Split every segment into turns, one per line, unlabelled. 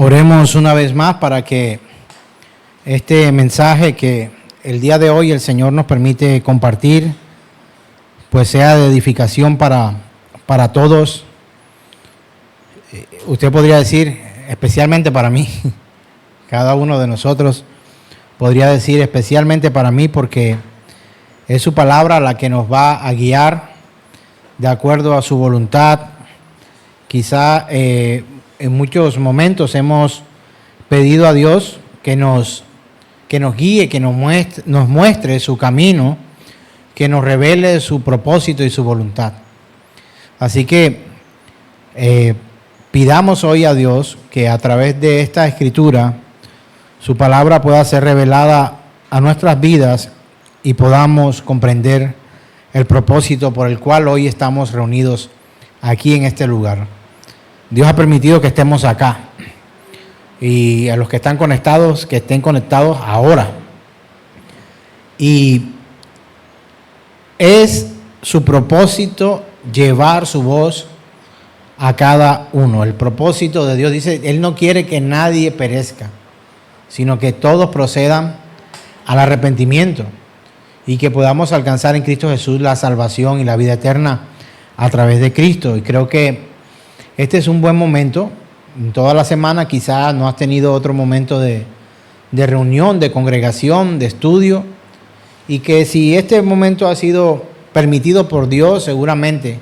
Oremos una vez más para que este mensaje que el día de hoy el Señor nos permite compartir, pues sea de edificación para todos. Usted podría decir, especialmente para mí, cada uno de nosotros podría decir especialmente para mí, porque es su palabra la que nos va a guiar de acuerdo a su voluntad. Quizá en muchos momentos hemos pedido a Dios que nos guíe, que nos muestre su camino, que nos revele su propósito y su voluntad. Así que pidamos hoy a Dios que a través de esta escritura su palabra pueda ser revelada a nuestras vidas y podamos comprender el propósito por el cual hoy estamos reunidos aquí en este lugar. Dios ha permitido que estemos acá, y a los que están conectados, que estén conectados ahora. Y es su propósito llevar su voz a cada uno. El propósito de Dios dice, Él no quiere que nadie perezca, sino que todos procedan al arrepentimiento y que podamos alcanzar en Cristo Jesús la salvación y la vida eterna a través de Cristo. Y creo que este es un buen momento. En toda la semana quizás no has tenido otro momento de reunión, de congregación, de estudio, y que si este momento ha sido permitido por Dios, seguramente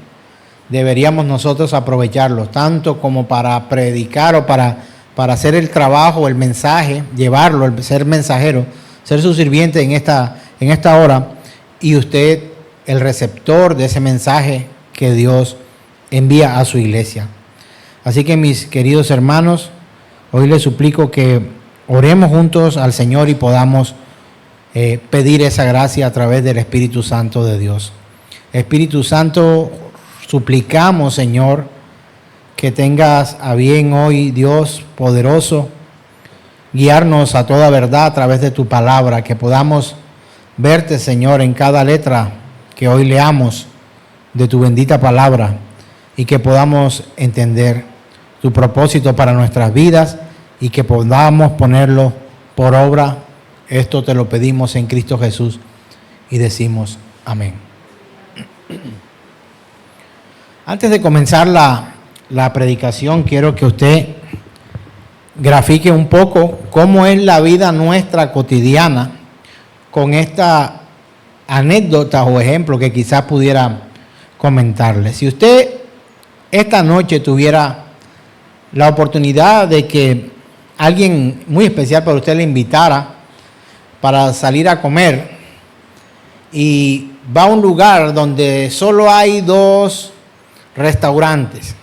deberíamos nosotros aprovecharlo, tanto como para predicar o para hacer el trabajo, el mensaje, llevarlo, el ser mensajero, ser su sirviente en esta hora, y usted el receptor de ese mensaje que Dios envía a su iglesia. Así que, mis queridos hermanos, hoy les suplico que oremos juntos al Señor y podamos pedir esa gracia a través del Espíritu Santo de Dios. Espíritu Santo, suplicamos, Señor, que tengas a bien hoy, Dios poderoso, guiarnos a toda verdad a través de tu palabra, que podamos verte, Señor, en cada letra que hoy leamos de tu bendita palabra, y que podamos entender tu propósito para nuestras vidas y que podamos ponerlo por obra. Esto te lo pedimos en Cristo Jesús y decimos amén. Antes de comenzar la predicación, quiero que usted grafique un poco cómo es la vida nuestra cotidiana con esta anécdota o ejemplo que quizás pudiera comentarle. Si usted esta noche tuviera la oportunidad de que alguien muy especial para usted le invitara para salir a comer, y va a un lugar donde solo hay dos restaurantes,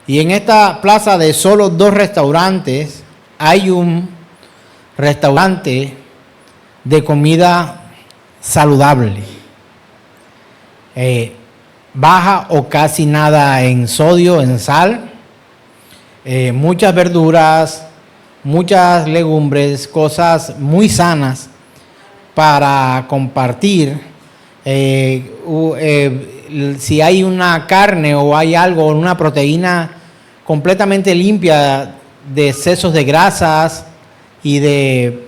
y en esta plaza de solo dos restaurantes hay un restaurante de comida saludable, baja o casi nada en sodio, en sal, muchas verduras, muchas legumbres, cosas muy sanas para compartir. Si hay una carne o hay algo, una proteína completamente limpia de excesos de grasas y de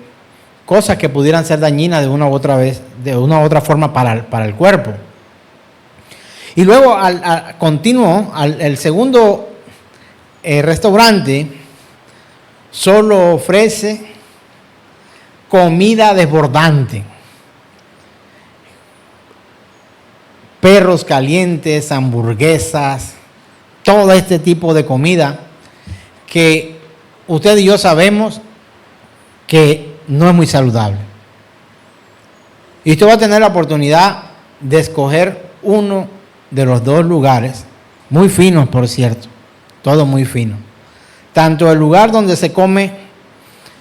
cosas que pudieran ser dañinas de una u otra forma para el cuerpo. Y luego el segundo restaurante solo ofrece comida desbordante, perros calientes, hamburguesas, todo este tipo de comida que usted y yo sabemos que no es muy saludable. Y usted va a tener la oportunidad de escoger uno de los dos lugares, muy finos por cierto, todo muy fino. Tanto el lugar donde se come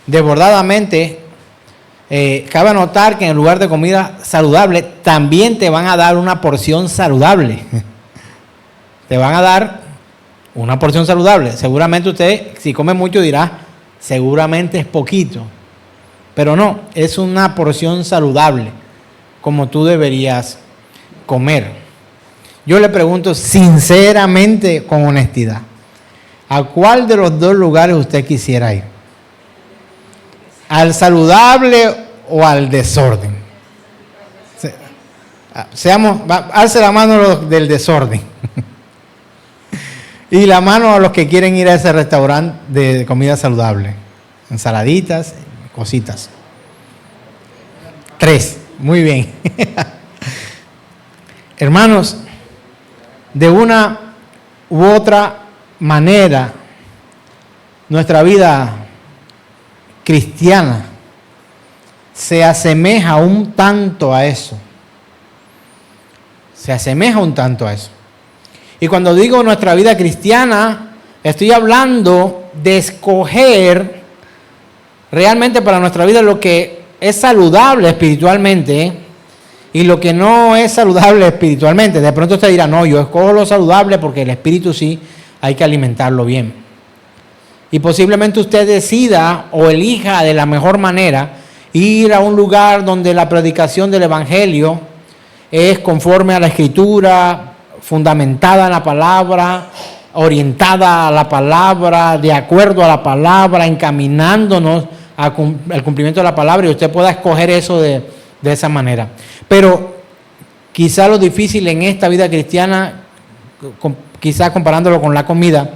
desbordadamente, cabe notar que en el lugar de comida saludable también te van a dar una porción saludable. Te van a dar una porción saludable. Seguramente usted, si come mucho, dirá, seguramente es poquito. Pero no, es una porción saludable, como tú deberías comer. Yo le pregunto sinceramente, con honestidad, ¿A cuál de los dos lugares usted quisiera ir? ¿Al saludable o al desorden? Alce la mano los del desorden. Y la mano a los que quieren ir a ese restaurante de comida saludable. Ensaladitas, cositas. 3. Muy bien. Hermanos, de una u otra manera, nuestra vida cristiana se asemeja un tanto a eso. Se asemeja un tanto a eso. Y cuando digo nuestra vida cristiana, estoy hablando de escoger realmente para nuestra vida lo que es saludable espiritualmente y lo que no es saludable espiritualmente. De pronto usted dirá, no, yo escojo lo saludable porque el espíritu sí hay que alimentarlo bien. Y posiblemente usted decida o elija de la mejor manera ir a un lugar donde la predicación del evangelio es conforme a la escritura, fundamentada en la palabra, orientada a la palabra, de acuerdo a la palabra, encaminándonos al cumplimiento de la palabra, y usted pueda escoger eso de esa manera. Pero quizá lo difícil en esta vida cristiana, quizá comparándolo con la comida,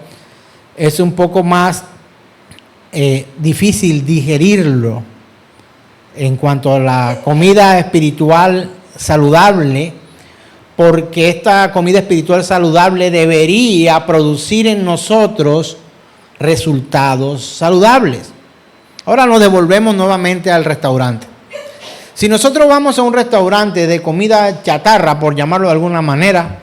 es un poco más difícil digerirlo en cuanto a la comida espiritual saludable, porque esta comida espiritual saludable debería producir en nosotros resultados saludables. Ahora nos devolvemos nuevamente al restaurante. Si nosotros vamos a un restaurante de comida chatarra, por llamarlo de alguna manera,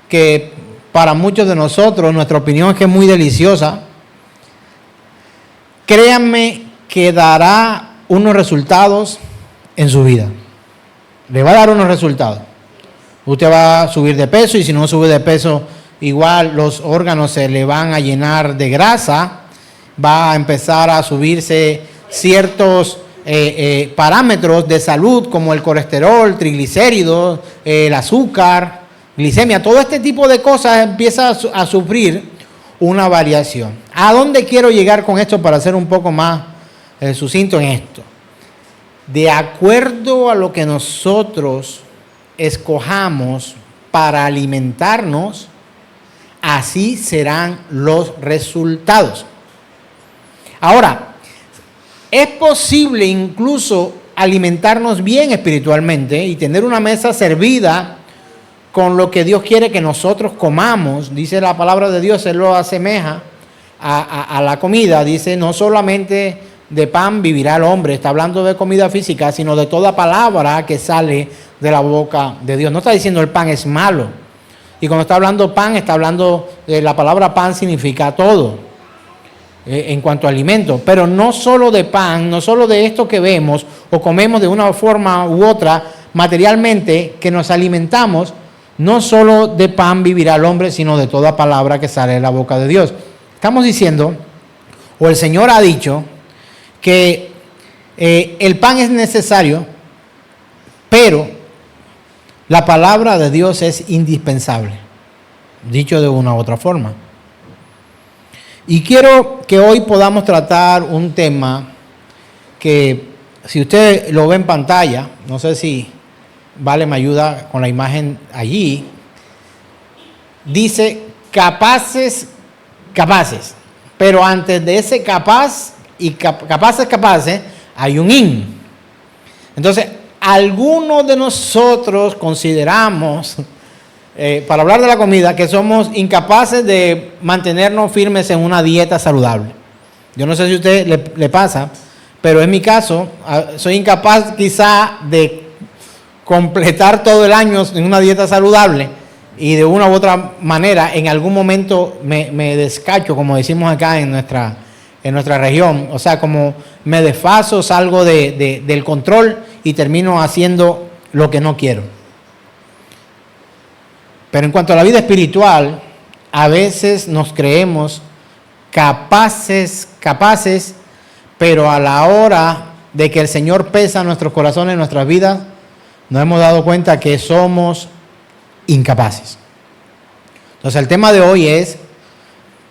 que para muchos de nosotros, nuestra opinión es que es muy deliciosa, créanme que dará unos resultados en su vida. Le va a dar unos resultados. Usted va a subir de peso, y si no sube de peso, igual los órganos se le van a llenar de grasa, va a empezar a subirse ciertos parámetros de salud como el colesterol, triglicéridos, el azúcar, glicemia, todo este tipo de cosas empieza a sufrir una variación. ¿A dónde quiero llegar con esto para ser un poco más sucinto en esto? De acuerdo a lo que nosotros escojamos para alimentarnos, así serán los resultados. Ahora, es posible incluso alimentarnos bien espiritualmente y tener una mesa servida con lo que Dios quiere que nosotros comamos. Dice la palabra de Dios, Él lo asemeja a la comida. Dice, no solamente de pan vivirá el hombre, está hablando de comida física, sino de toda palabra que sale de la boca de Dios. No está diciendo el pan es malo. Y cuando está hablando pan, está hablando de la palabra pan significa todo. En cuanto a alimento, pero no solo de pan, no solo de esto que vemos o comemos de una forma u otra materialmente, que nos alimentamos, no solo de pan vivirá el hombre, sino de toda palabra que sale de la boca de Dios. Estamos diciendo, o el Señor ha dicho, que el pan es necesario, pero la palabra de Dios es indispensable, dicho de una u otra forma. Y quiero que hoy podamos tratar un tema que, si usted lo ve en pantalla, no sé si Vale me ayuda con la imagen allí, dice capaces, pero antes de ese capaz y capaces, hay un in. Entonces, algunos de nosotros consideramos, para hablar de la comida, que somos incapaces de mantenernos firmes en una dieta saludable. Yo no sé si a usted le pasa, pero en mi caso, soy incapaz quizá de completar todo el año en una dieta saludable, y de una u otra manera en algún momento me descacho, como decimos acá en nuestra región. O sea, como me desfaso, salgo del control y termino haciendo lo que no quiero. Pero en cuanto a la vida espiritual, a veces nos creemos capaces, pero a la hora de que el Señor pesa nuestros corazones, nuestras vidas, nos hemos dado cuenta que somos incapaces. Entonces el tema de hoy es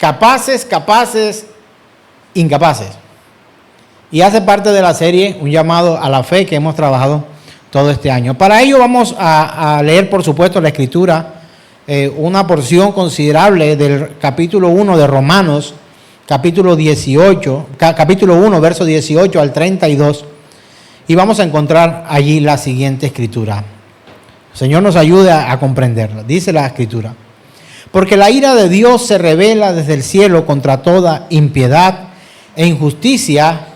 capaces, incapaces. Y hace parte de la serie un llamado a la fe que hemos trabajado todo este año. Para ello vamos a leer, por supuesto, la Escritura, una porción considerable del capítulo 1 de Romanos, capítulo 1, verso 18 al 32, y vamos a encontrar allí la siguiente Escritura. El Señor nos ayude a comprenderla. Dice la Escritura: porque la ira de Dios se revela desde el cielo contra toda impiedad e injusticia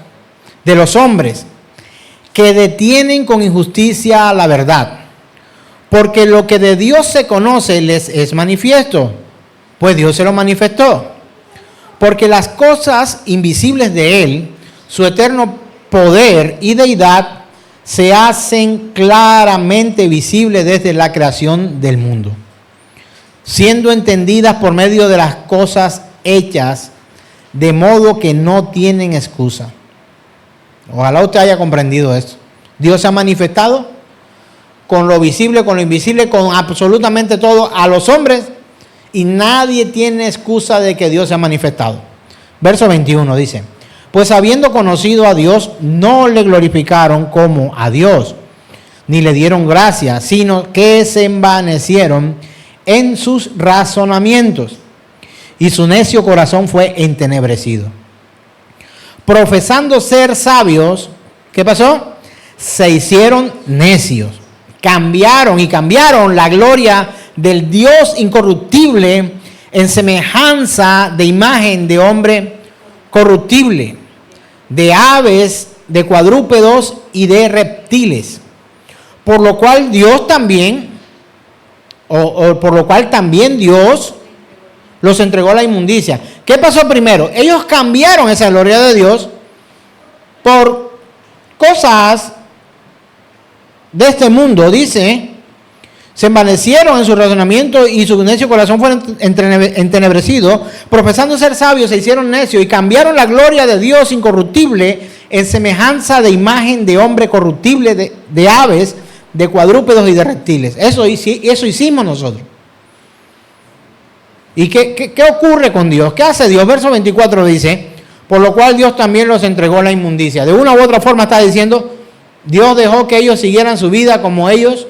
de los hombres, que detienen con injusticia la verdad. Porque lo que de Dios se conoce les es manifiesto, pues Dios se lo manifestó. Porque las cosas invisibles de Él, su eterno poder y deidad, se hacen claramente visibles desde la creación del mundo, siendo entendidas por medio de las cosas hechas, de modo que no tienen excusa. Ojalá usted haya comprendido esto. Dios se ha manifestado con lo visible, con lo invisible, con absolutamente todo a los hombres, y nadie tiene excusa de que Dios se ha manifestado. Verso 21 dice: pues habiendo conocido a Dios, no le glorificaron como a Dios, ni le dieron gracia, sino que se envanecieron en sus razonamientos, y su necio corazón fue entenebrecido. Profesando ser sabios, ¿qué pasó? Se hicieron necios. Cambiaron la gloria del Dios incorruptible en semejanza de imagen de hombre corruptible, de aves, de cuadrúpedos y de reptiles. Por lo cual Dios también, Dios los entregó a la inmundicia. ¿Qué pasó primero? Ellos cambiaron esa gloria de Dios por cosas de este mundo, dice. Se envanecieron en su razonamiento y su necio corazón fue entenebrecido. Profesando ser sabios, se hicieron necios y cambiaron la gloria de Dios incorruptible en semejanza de imagen de hombre corruptible, de aves, de cuadrúpedos y de reptiles. Eso hicimos nosotros. ¿Y qué ocurre con Dios? ¿Qué hace Dios? Verso 24 dice: por lo cual Dios también los entregó a la inmundicia. De una u otra forma está diciendo, Dios dejó que ellos siguieran su vida como ellos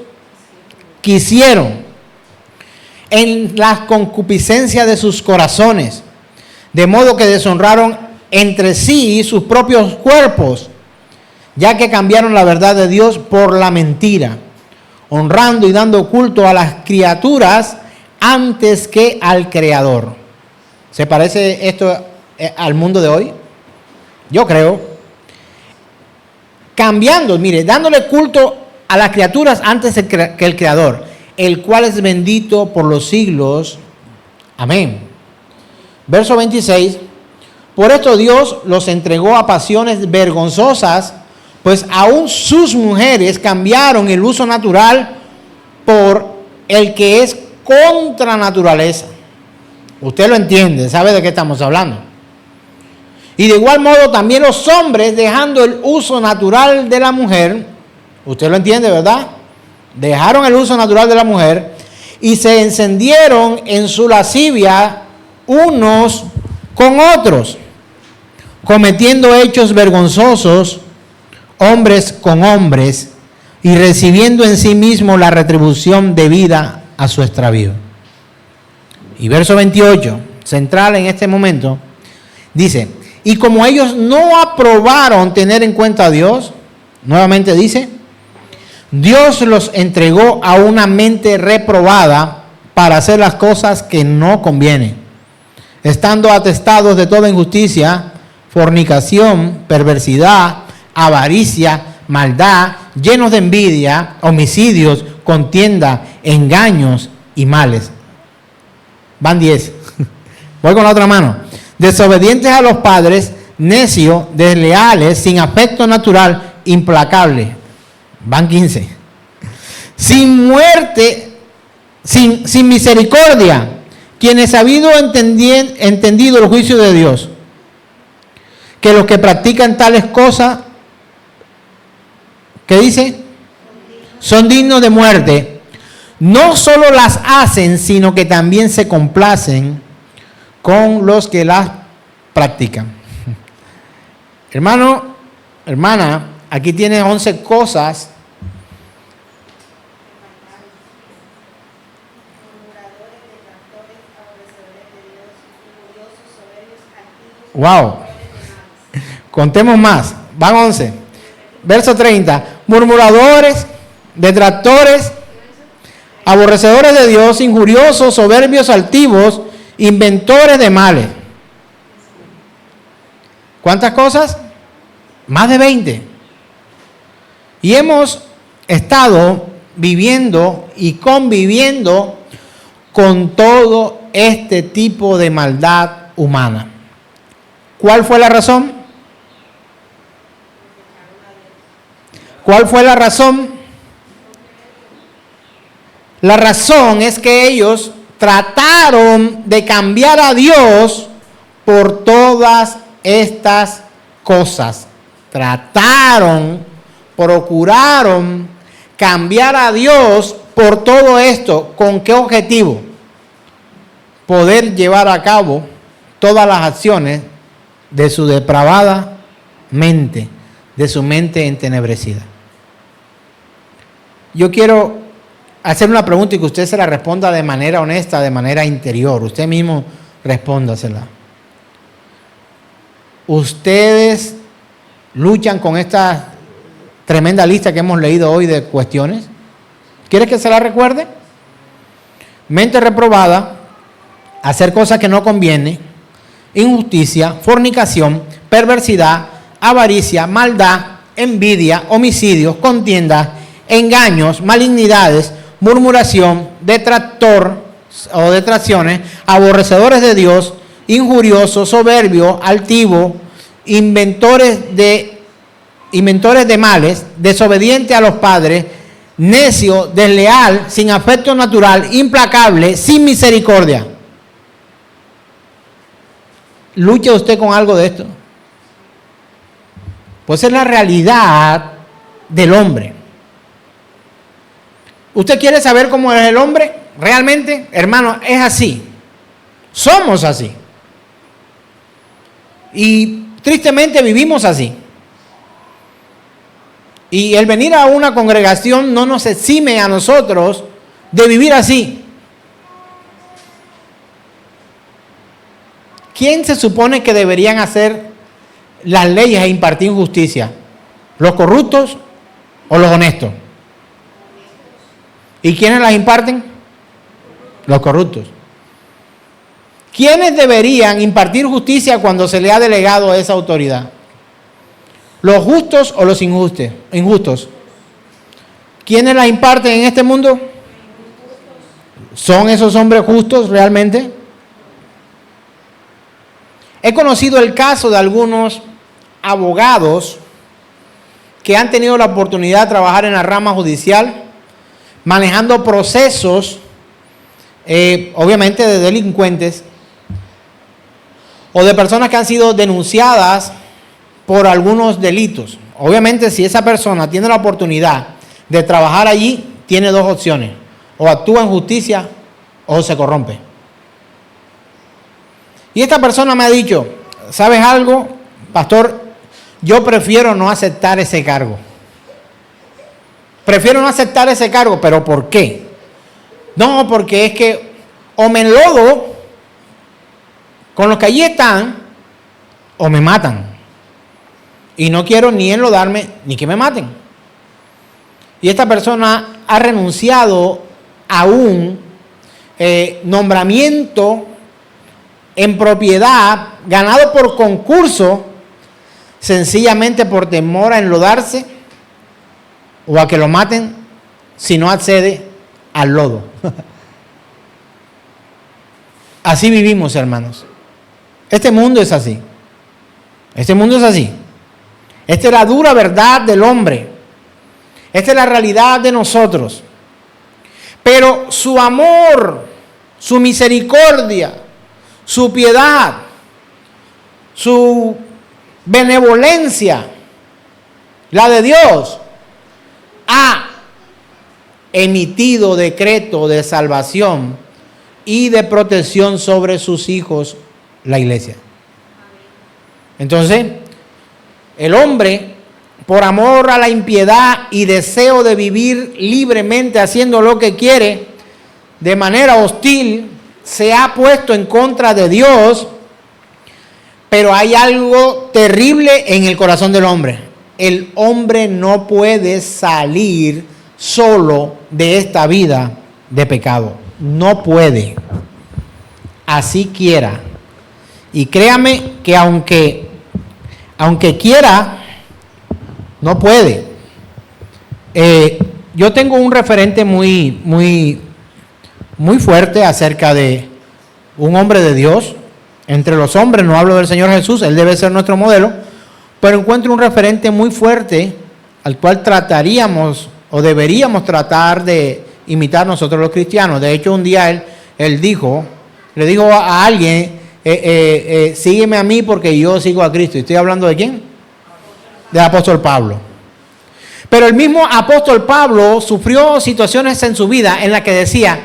quisieron, en la concupiscencia de sus corazones, de modo que deshonraron entre sí sus propios cuerpos, ya que cambiaron la verdad de Dios por la mentira, honrando y dando culto a las criaturas antes que al Creador. ¿Se parece esto al mundo de hoy? Yo creo. Cambiando, mire, dándole culto a las criaturas antes que el Creador, el cual es bendito por los siglos. Amén. Verso 26. Por esto Dios los entregó a pasiones vergonzosas, pues aún sus mujeres cambiaron el uso natural por el que es contra naturaleza. Usted lo entiende, sabe de qué estamos hablando. Y de igual modo también los hombres, dejando el uso natural de la mujer. Usted lo entiende, ¿verdad? Dejaron el uso natural de la mujer y se encendieron en su lascivia unos con otros, cometiendo hechos vergonzosos, hombres con hombres, y recibiendo en sí mismo la retribución debida a su extravío. Y verso 28, central en este momento, dice: y como ellos no aprobaron tener en cuenta a Dios, nuevamente dice, Dios los entregó a una mente reprobada para hacer las cosas que no convienen, estando atestados de toda injusticia, fornicación, perversidad, avaricia, maldad, llenos de envidia, homicidios, contienda, engaños y males. Van 10. Voy con la otra mano. Desobedientes a los padres, necios, desleales, sin afecto natural, implacables. Van 15. Sin muerte, sin misericordia, quienes habido entendido el juicio de Dios, que los que practican tales cosas, ¿qué dice? Son dignos de muerte. No solo las hacen, sino que también se complacen con los que las practican. Hermano, hermana, aquí tiene 11 cosas. Wow. Contemos más. Van 11. Verso 30. Murmuradores, detractores, aborrecedores de Dios, injuriosos, soberbios, altivos, inventores de males. ¿Cuántas cosas? Más de 20. Y hemos estado viviendo y conviviendo con todo este tipo de maldad humana. ¿Cuál fue la razón? ¿Cuál fue la razón? La razón es que ellos trataron de cambiar a Dios por todas estas cosas. Procuraron cambiar a Dios por todo esto. ¿Con qué objetivo? Poder llevar a cabo todas las acciones de su depravada mente, de su mente entenebrecida. Yo quiero hacer una pregunta y que usted se la responda de manera honesta, de manera interior. Usted mismo respóndasela. ¿Ustedes luchan con esta tremenda lista que hemos leído hoy de cuestiones? ¿Quiere que se la recuerde? Mente reprobada, hacer cosas que no conviene, injusticia, fornicación, perversidad, avaricia, maldad, envidia, homicidios, contiendas, engaños, malignidades, murmuración, detractor o detracciones, aborrecedores de Dios, injuriosos, soberbios, altivos, inventores de males, desobediente a los padres, necio, desleal, sin afecto natural, implacable, sin misericordia. ¿Lucha usted con algo de esto? Pues es la realidad del hombre. ¿Usted quiere saber cómo es el hombre? Realmente, hermano, es así. Somos así. Y tristemente vivimos así. Y el venir a una congregación no nos exime a nosotros de vivir así. ¿Quién se supone que deberían hacer las leyes e impartir justicia? ¿Los corruptos o los honestos? ¿Y quiénes las imparten? Los corruptos. ¿Quiénes deberían impartir justicia cuando se le ha delegado esa autoridad? ¿Los justos o los injustos? ¿Quiénes las imparten en este mundo? ¿Son esos hombres justos realmente? He conocido el caso de algunos abogados que han tenido la oportunidad de trabajar en la rama judicial, manejando procesos, obviamente de delincuentes, o de personas que han sido denunciadas por algunos delitos. Obviamente, si esa persona tiene la oportunidad de trabajar allí, tiene dos opciones: o actúa en justicia o se corrompe. Y esta persona me ha dicho, ¿sabes algo, pastor? Yo prefiero no aceptar ese cargo. Prefiero no aceptar ese cargo, ¿pero por qué? No, porque es que o me enlodo con los que allí están o me matan. Y no quiero ni enlodarme ni que me maten. Y esta persona ha renunciado a un nombramiento en propiedad ganado por concurso, sencillamente por temor a enlodarse o a que lo maten si no accede al lodo. Así vivimos, hermanos. Este mundo es así. Este mundo es así. Esta es la dura verdad del hombre. Esta es la realidad de nosotros. Pero su amor, su misericordia, su piedad, su benevolencia, la de Dios, ha emitido decreto de salvación y de protección sobre sus hijos la iglesia. Entonces, el hombre, por amor a la impiedad y deseo de vivir libremente haciendo lo que quiere, de manera hostil, se ha puesto en contra de Dios. Pero hay algo terrible en el corazón del hombre. El hombre no puede salir solo de esta vida de pecado. No puede. Así quiera. Y créame que aunque quiera, no puede. Yo tengo un referente muy fuerte acerca de un hombre de Dios. Entre los hombres, no hablo del Señor Jesús, Él debe ser nuestro modelo, pero encuentro un referente muy fuerte al cual trataríamos o deberíamos tratar de imitar nosotros los cristianos. De hecho, un día él le dijo a alguien, sígueme a mí porque yo sigo a Cristo. ¿Y estoy hablando de quién? Del apóstol Pablo. Pero el mismo apóstol Pablo sufrió situaciones en su vida en las que decía,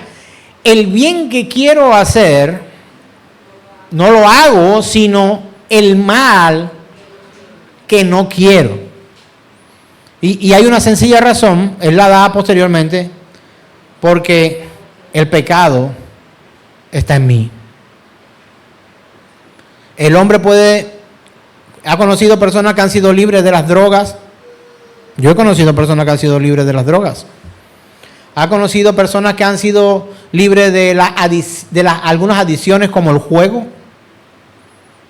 el bien que quiero hacer, no lo hago, sino el mal que no quiero. Y hay una sencilla razón, él la da posteriormente, porque el pecado está en mí. El hombre ha conocido personas que han sido libres de las drogas. Yo he conocido personas que han sido libres de las drogas. Ha conocido personas que han sido libres de algunas adicciones como el juego.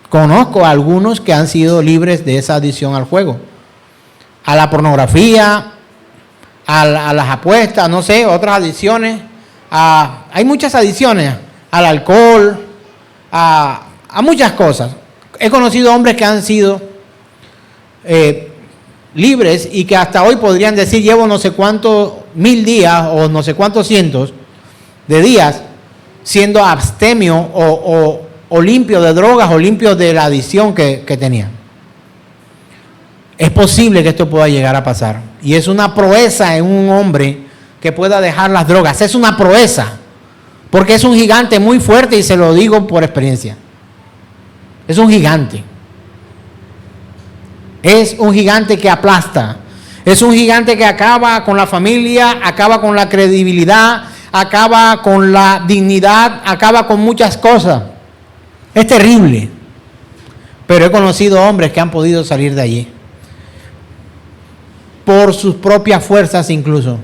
Conozco a algunos que han sido libres de esa adicción al juego, a la pornografía, a las apuestas, no sé, otras adicciones. Hay muchas adicciones, al alcohol, a muchas cosas. He conocido hombres que han sido libres y que hasta hoy podrían decir, llevo no sé cuántos 1000 días o no sé cuántos cientos de días siendo abstemio o limpio de drogas o limpio de la adicción que tenían. Es posible que esto pueda llegar a pasar. Y es una proeza en un hombre que pueda dejar las drogas. Es una proeza. Porque es un gigante muy fuerte y se lo digo por experiencia. Es un gigante. Es un gigante que aplasta. Es un gigante que acaba con la familia, acaba con la credibilidad, acaba con la dignidad, acaba con muchas cosas. Es terrible, pero he conocido hombres que han podido salir de allí por sus propias fuerzas incluso.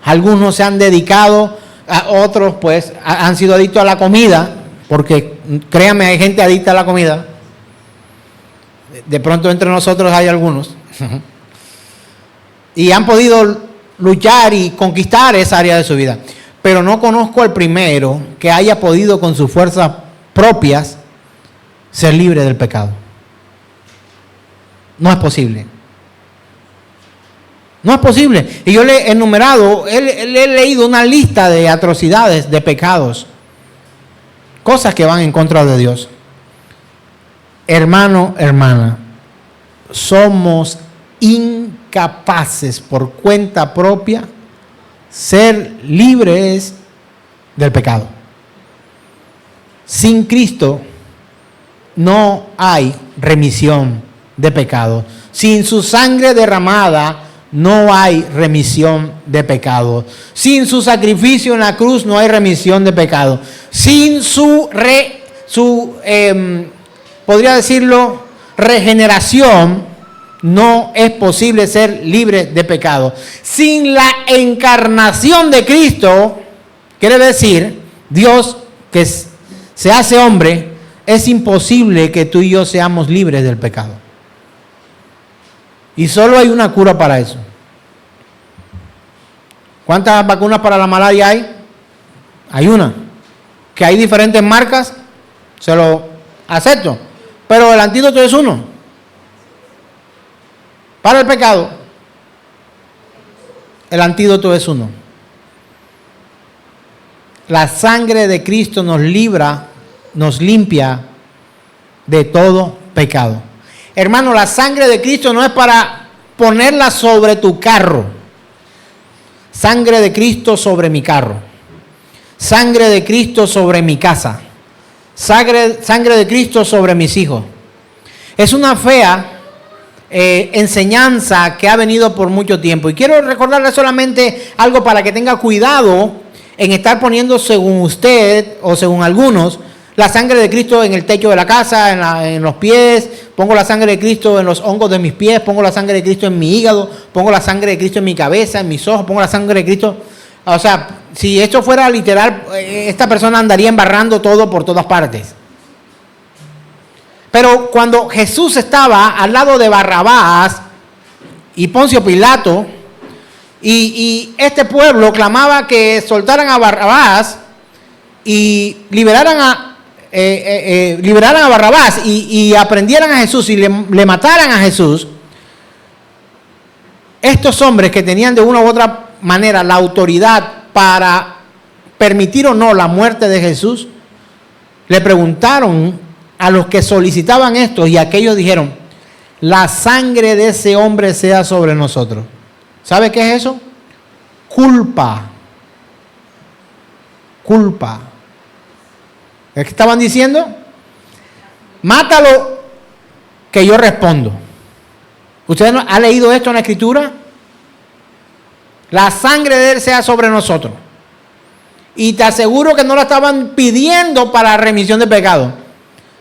Algunos se han dedicado, a otros pues han sido adictos a la comida, porque créanme, hay gente adicta a la comida. De pronto entre nosotros hay algunos. Y han podido luchar y conquistar esa área de su vida. Pero no conozco al primero que haya podido con sus fuerzas propias ser libre del pecado. No es posible. No es posible. Y yo le he enumerado, he leído una lista de atrocidades, de pecados, cosas que van en contra de Dios. Hermano, hermana, somos incapaces por cuenta propia ser libres del pecado. Sin Cristo no hay remisión de pecado. Sin su sangre derramada no hay remisión de pecado. Sin su sacrificio en la cruz no hay remisión de pecado. Sin podría decirlo, regeneración, no es posible ser libre de pecado. Sin la encarnación de Cristo, quiere decir, Dios que se hace hombre, es imposible que tú y yo seamos libres del pecado. Y solo hay una cura para eso. ¿Cuántas vacunas para la malaria hay? Hay una. Que hay diferentes marcas, se lo acepto. Pero el antídoto es uno. Para el pecado, el antídoto es uno. La sangre de Cristo nos libra, nos limpia de todo pecado. Hermano, la sangre de Cristo no es para ponerla sobre tu carro. Sangre de Cristo sobre mi carro. Sangre de Cristo sobre mi casa. sangre de Cristo sobre mis hijos. Es una fea enseñanza que ha venido por mucho tiempo. Y quiero recordarle solamente algo para que tenga cuidado en estar poniendo, según usted o según algunos, la sangre de Cristo en el techo de la casa, en los pies. Pongo la sangre de Cristo en los hongos de mis pies. Pongo la sangre de Cristo en mi hígado. Pongo la sangre de Cristo en mi cabeza, en mis ojos. Pongo la sangre de Cristo. O sea, si esto fuera literal, esta persona andaría embarrando todo por todas partes. Pero cuando Jesús estaba al lado de Barrabás y Poncio Pilato, y este pueblo clamaba que soltaran a Barrabás y liberaran a Barrabás y aprendieran a Jesús y le mataran a Jesús, estos hombres que tenían de una u otra manera la autoridad para permitir o no la muerte de Jesús, le preguntaron a los que solicitaban esto, y aquellos dijeron: la sangre de ese hombre sea sobre nosotros. ¿Sabe qué es eso? Culpa. Culpa. ¿Es que estaban diciendo? Mátalo, que yo respondo. ¿Usted ha leído esto en la Escritura? La sangre de él sea sobre nosotros. Y te aseguro que no la estaban pidiendo para remisión de pecado,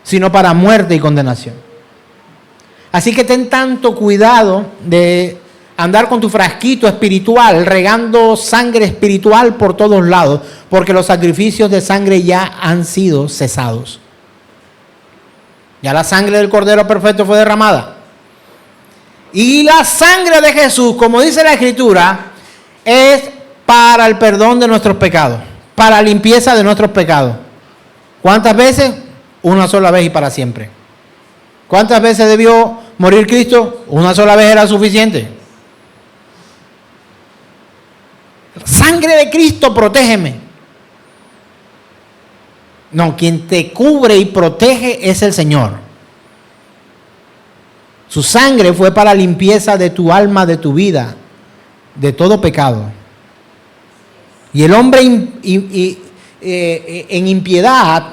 sino para muerte y condenación. Así que ten tanto cuidado de andar con tu frasquito espiritual, regando sangre espiritual por todos lados, porque los sacrificios de sangre ya han sido cesados. Ya la sangre del Cordero Perfecto fue derramada. Y la sangre de Jesús, como dice la Escritura, es para el perdón de nuestros pecados, para limpieza de nuestros pecados. ¿Cuántas veces? Una sola vez y para siempre. ¿Cuántas veces debió morir Cristo? Una sola vez era suficiente. Sangre de Cristo, protégeme. No, quien te cubre y protege es el Señor. Su sangre fue para limpieza de tu alma, de tu vida, de todo pecado. Y el hombre en impiedad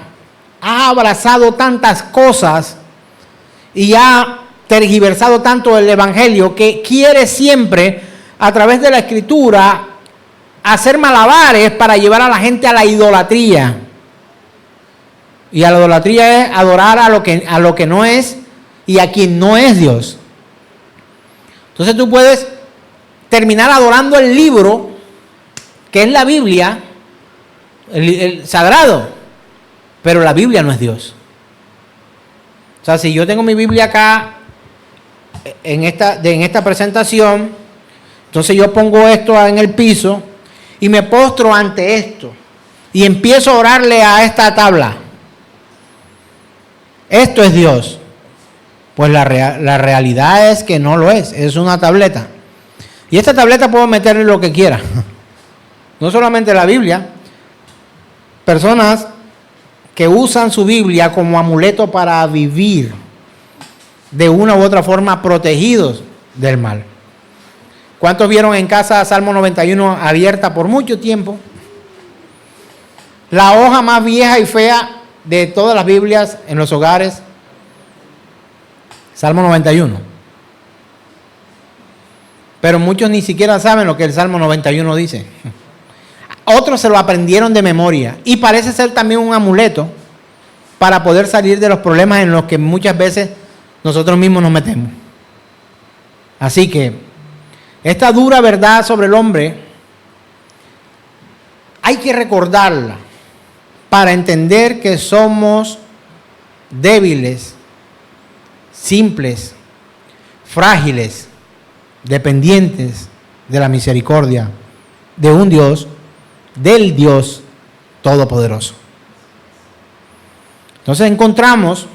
ha abrazado tantas cosas y ha tergiversado tanto el Evangelio que quiere siempre, a través de la Escritura, hacer malabares para llevar a la gente a la idolatría. Y a la idolatría es adorar a lo que no es y a quien no es Dios. Entonces tú puedes terminar adorando el libro, que es la Biblia, el sagrado, pero la Biblia no es Dios. O sea, si yo tengo mi Biblia acá en esta presentación, entonces yo pongo esto en el piso y me postro ante esto y empiezo a orarle a esta tabla. Esto es Dios. Pues la realidad es que no lo es una tableta. Y esta tableta puedo meterle lo que quiera. No solamente la Biblia. Personas que usan su Biblia como amuleto para vivir de una u otra forma protegidos del mal. ¿Cuántos vieron en casa Salmo 91 abierta por mucho tiempo? La hoja más vieja y fea de todas las Biblias en los hogares. Salmo 91. Pero muchos ni siquiera saben lo que el Salmo 91 dice. Otros se lo aprendieron de memoria y parece ser también un amuleto para poder salir de los problemas en los que muchas veces nosotros mismos nos metemos. Así que esta dura verdad sobre el hombre hay que recordarla para entender que somos débiles, simples, frágiles, dependientes de la misericordia de un Dios, del Dios Todopoderoso. Entonces encontramos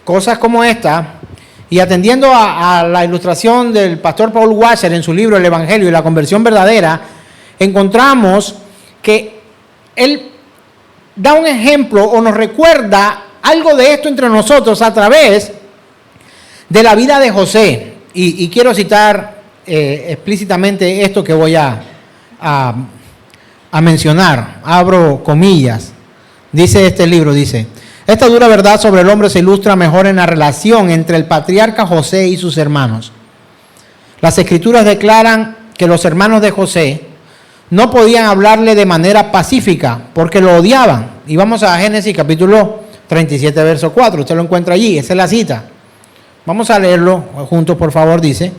cosas como esta, y atendiendo a la ilustración del pastor Paul Washer en su libro El Evangelio y la Conversión Verdadera, encontramos que él da un ejemplo o nos recuerda algo de esto entre nosotros a través de la vida de José. Y quiero citar explícitamente esto que voy a mencionar. Abro comillas. Dice este libro, dice: Esta dura verdad sobre el hombre se ilustra mejor en la relación entre el patriarca José y sus hermanos. Las Escrituras declaran que los hermanos de José no podían hablarle de manera pacífica porque lo odiaban. Y vamos a Génesis capítulo 37, verso 4. Usted lo encuentra allí, esa es la cita. Vamos a leerlo juntos, por favor, dice.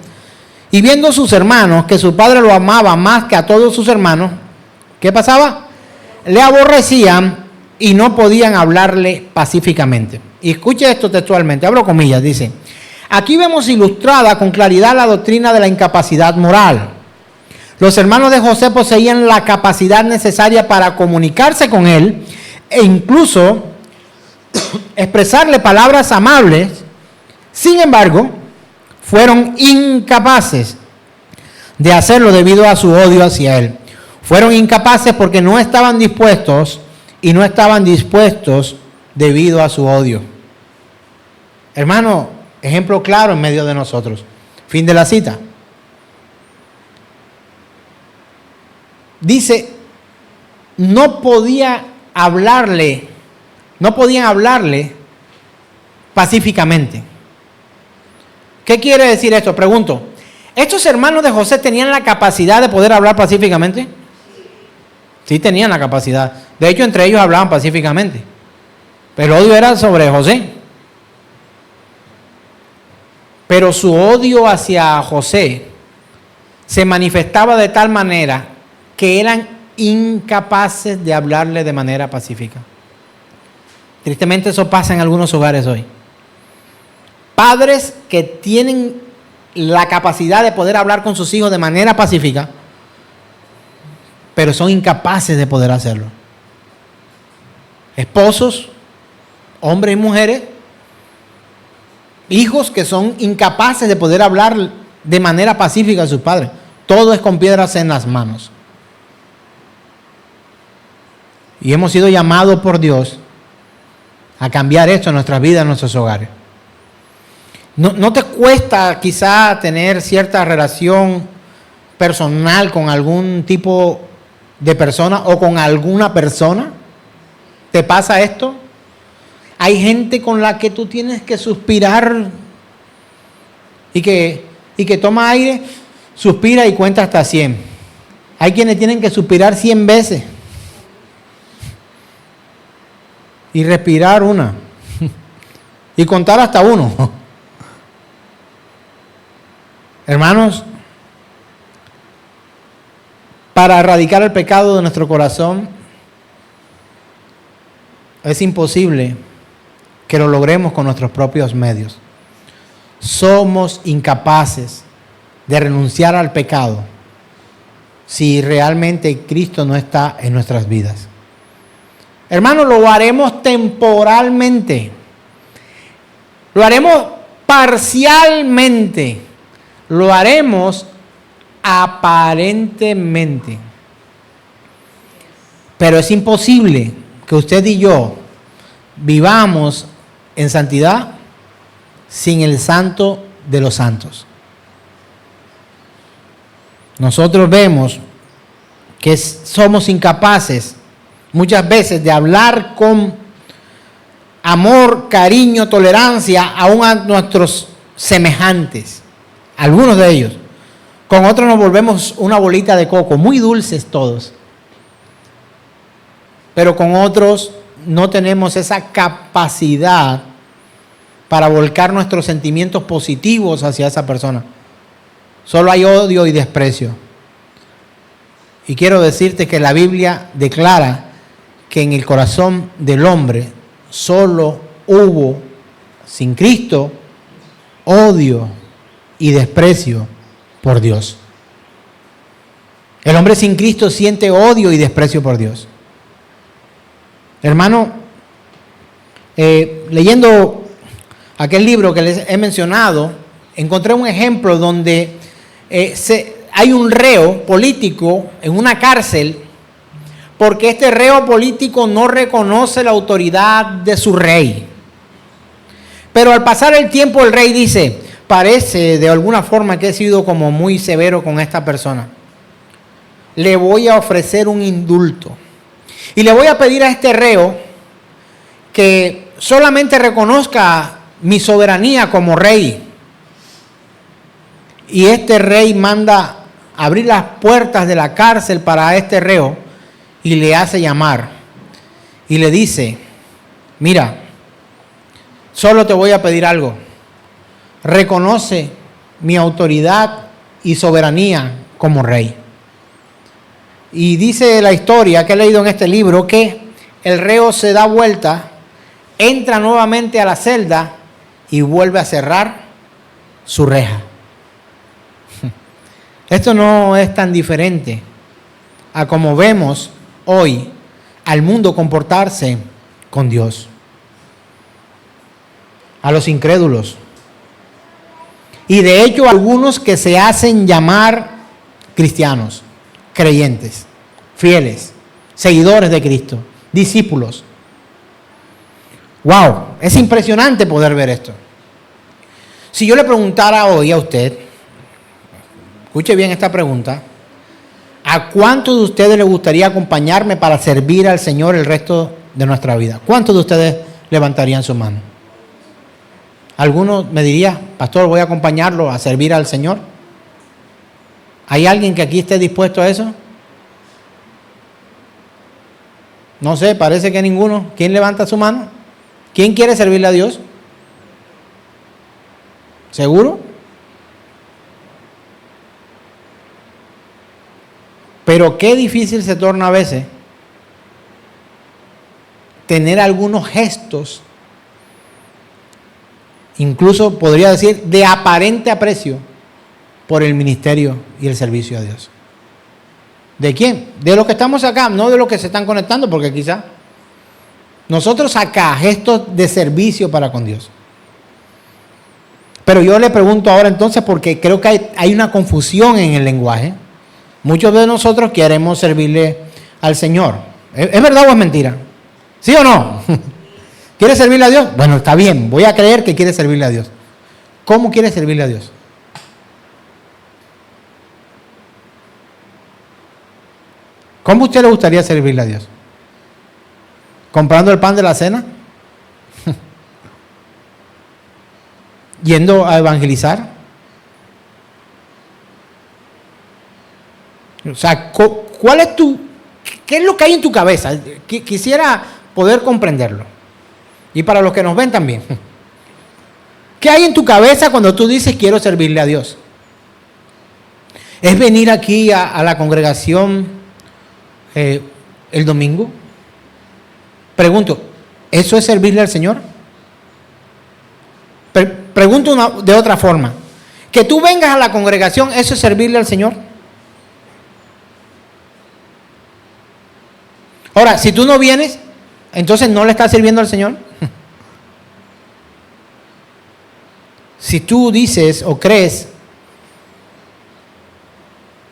Y viendo sus hermanos que su padre lo amaba más que a todos sus hermanos, ¿qué pasaba? Le aborrecían y no podían hablarle pacíficamente. Y escuche esto textualmente, abro comillas, dice: aquí vemos ilustrada con claridad la doctrina de la incapacidad moral. Los hermanos de José poseían la capacidad necesaria para comunicarse con él e incluso expresarle palabras amables. Sin embargo, fueron incapaces de hacerlo debido a su odio hacia él. Fueron incapaces porque no estaban dispuestos y no estaban dispuestos debido a su odio. Hermano, ejemplo claro en medio de nosotros. Fin de la cita. Dice, no podían hablarle pacíficamente. ¿Qué quiere decir esto? Pregunto, ¿estos hermanos de José tenían la capacidad de poder hablar pacíficamente? Sí, tenían la capacidad. De hecho, entre ellos hablaban pacíficamente. Pero el odio era sobre José. Pero su odio hacia José se manifestaba de tal manera que eran incapaces de hablarle de manera pacífica. Tristemente eso pasa en algunos hogares hoy. Padres que tienen la capacidad de poder hablar con sus hijos de manera pacífica, pero son incapaces de poder hacerlo. Esposos, hombres y mujeres, hijos que son incapaces de poder hablar de manera pacífica a sus padres. Todo es con piedras en las manos. Y hemos sido llamados por Dios a cambiar esto en nuestras vidas, en nuestros hogares. ¿No te cuesta quizá tener cierta relación personal con algún tipo de persona o con alguna persona? ¿Te pasa esto? Hay gente con la que tú tienes que suspirar y que toma aire, suspira y cuenta hasta 100. Hay quienes tienen que suspirar 100 veces y respirar una y contar hasta 1. Hermanos, para erradicar el pecado de nuestro corazón, es imposible que lo logremos con nuestros propios medios. Somos incapaces de renunciar al pecado si realmente Cristo no está en nuestras vidas. Hermanos, lo haremos temporalmente. Lo haremos parcialmente. Lo haremos aparentemente. Pero es imposible que usted y yo vivamos en santidad sin el Santo de los Santos. Nosotros vemos que somos incapaces muchas veces de hablar con amor, cariño, tolerancia aún a nuestros semejantes. Algunos de ellos. Con otros nos volvemos una bolita de coco, muy dulces todos. Pero con otros no tenemos esa capacidad para volcar nuestros sentimientos positivos hacia esa persona. Solo hay odio y desprecio. Y quiero decirte que la Biblia declara que en el corazón del hombre solo hubo, sin Cristo, odio y desprecio por Dios. El hombre sin Cristo siente odio y desprecio por Dios. Hermano, leyendo aquel libro que les he mencionado, encontré un ejemplo donde hay un reo político en una cárcel porque este reo político no reconoce la autoridad de su rey. Pero al pasar el tiempo el rey dice: parece de alguna forma que he sido como muy severo con esta persona. Le voy a ofrecer un indulto. Y le voy a pedir a este reo que solamente reconozca mi soberanía como rey. Y este rey manda abrir las puertas de la cárcel para este reo y le hace llamar. Y le dice, mira, solo te voy a pedir algo. Reconoce mi autoridad y soberanía como rey. Y dice la historia que he leído en este libro que el reo se da vuelta, entra nuevamente a la celda y vuelve a cerrar su reja. Esto no es tan diferente a como vemos hoy al mundo comportarse con Dios. A los incrédulos. Y de hecho algunos que se hacen llamar cristianos, creyentes, fieles, seguidores de Cristo, discípulos. ¡Wow! Es impresionante poder ver esto. Si yo le preguntara hoy a usted, escuche bien esta pregunta, ¿a cuántos de ustedes les gustaría acompañarme para servir al Señor el resto de nuestra vida? ¿Cuántos de ustedes levantarían su mano? ¿Alguno me diría, pastor, voy a acompañarlo a servir al Señor? ¿Hay alguien que aquí esté dispuesto a eso? No sé, parece que ninguno. ¿Quién levanta su mano? ¿Quién quiere servirle a Dios? ¿Seguro? Pero qué difícil se torna a veces tener algunos gestos, incluso podría decir de aparente aprecio por el ministerio y el servicio a Dios. ¿De quién? De los que estamos acá, no de los que se están conectando, porque quizá nosotros acá, gestos de servicio para con Dios. Pero yo le pregunto ahora entonces, porque creo que hay una confusión en el lenguaje. Muchos de nosotros queremos servirle al Señor. ¿Es verdad o es mentira? ¿Sí o no? ¿Quiere servirle a Dios? Bueno, está bien, voy a creer que quiere servirle a Dios. ¿Cómo quiere servirle a Dios? ¿Cómo a usted le gustaría servirle a Dios? ¿Comprando el pan de la cena? ¿Yendo a evangelizar? O sea, ¿qué es lo que hay en tu cabeza? Quisiera poder comprenderlo. Y para los que nos ven también. ¿Qué hay en tu cabeza cuando tú dices quiero servirle a Dios? ¿Es venir aquí a la congregación el domingo? Pregunto, ¿eso es servirle al Señor? Pregunto de otra forma. Que tú vengas a la congregación, ¿eso es servirle al Señor? Ahora, si tú no vienes, entonces no le estás sirviendo al Señor. Si tú dices o crees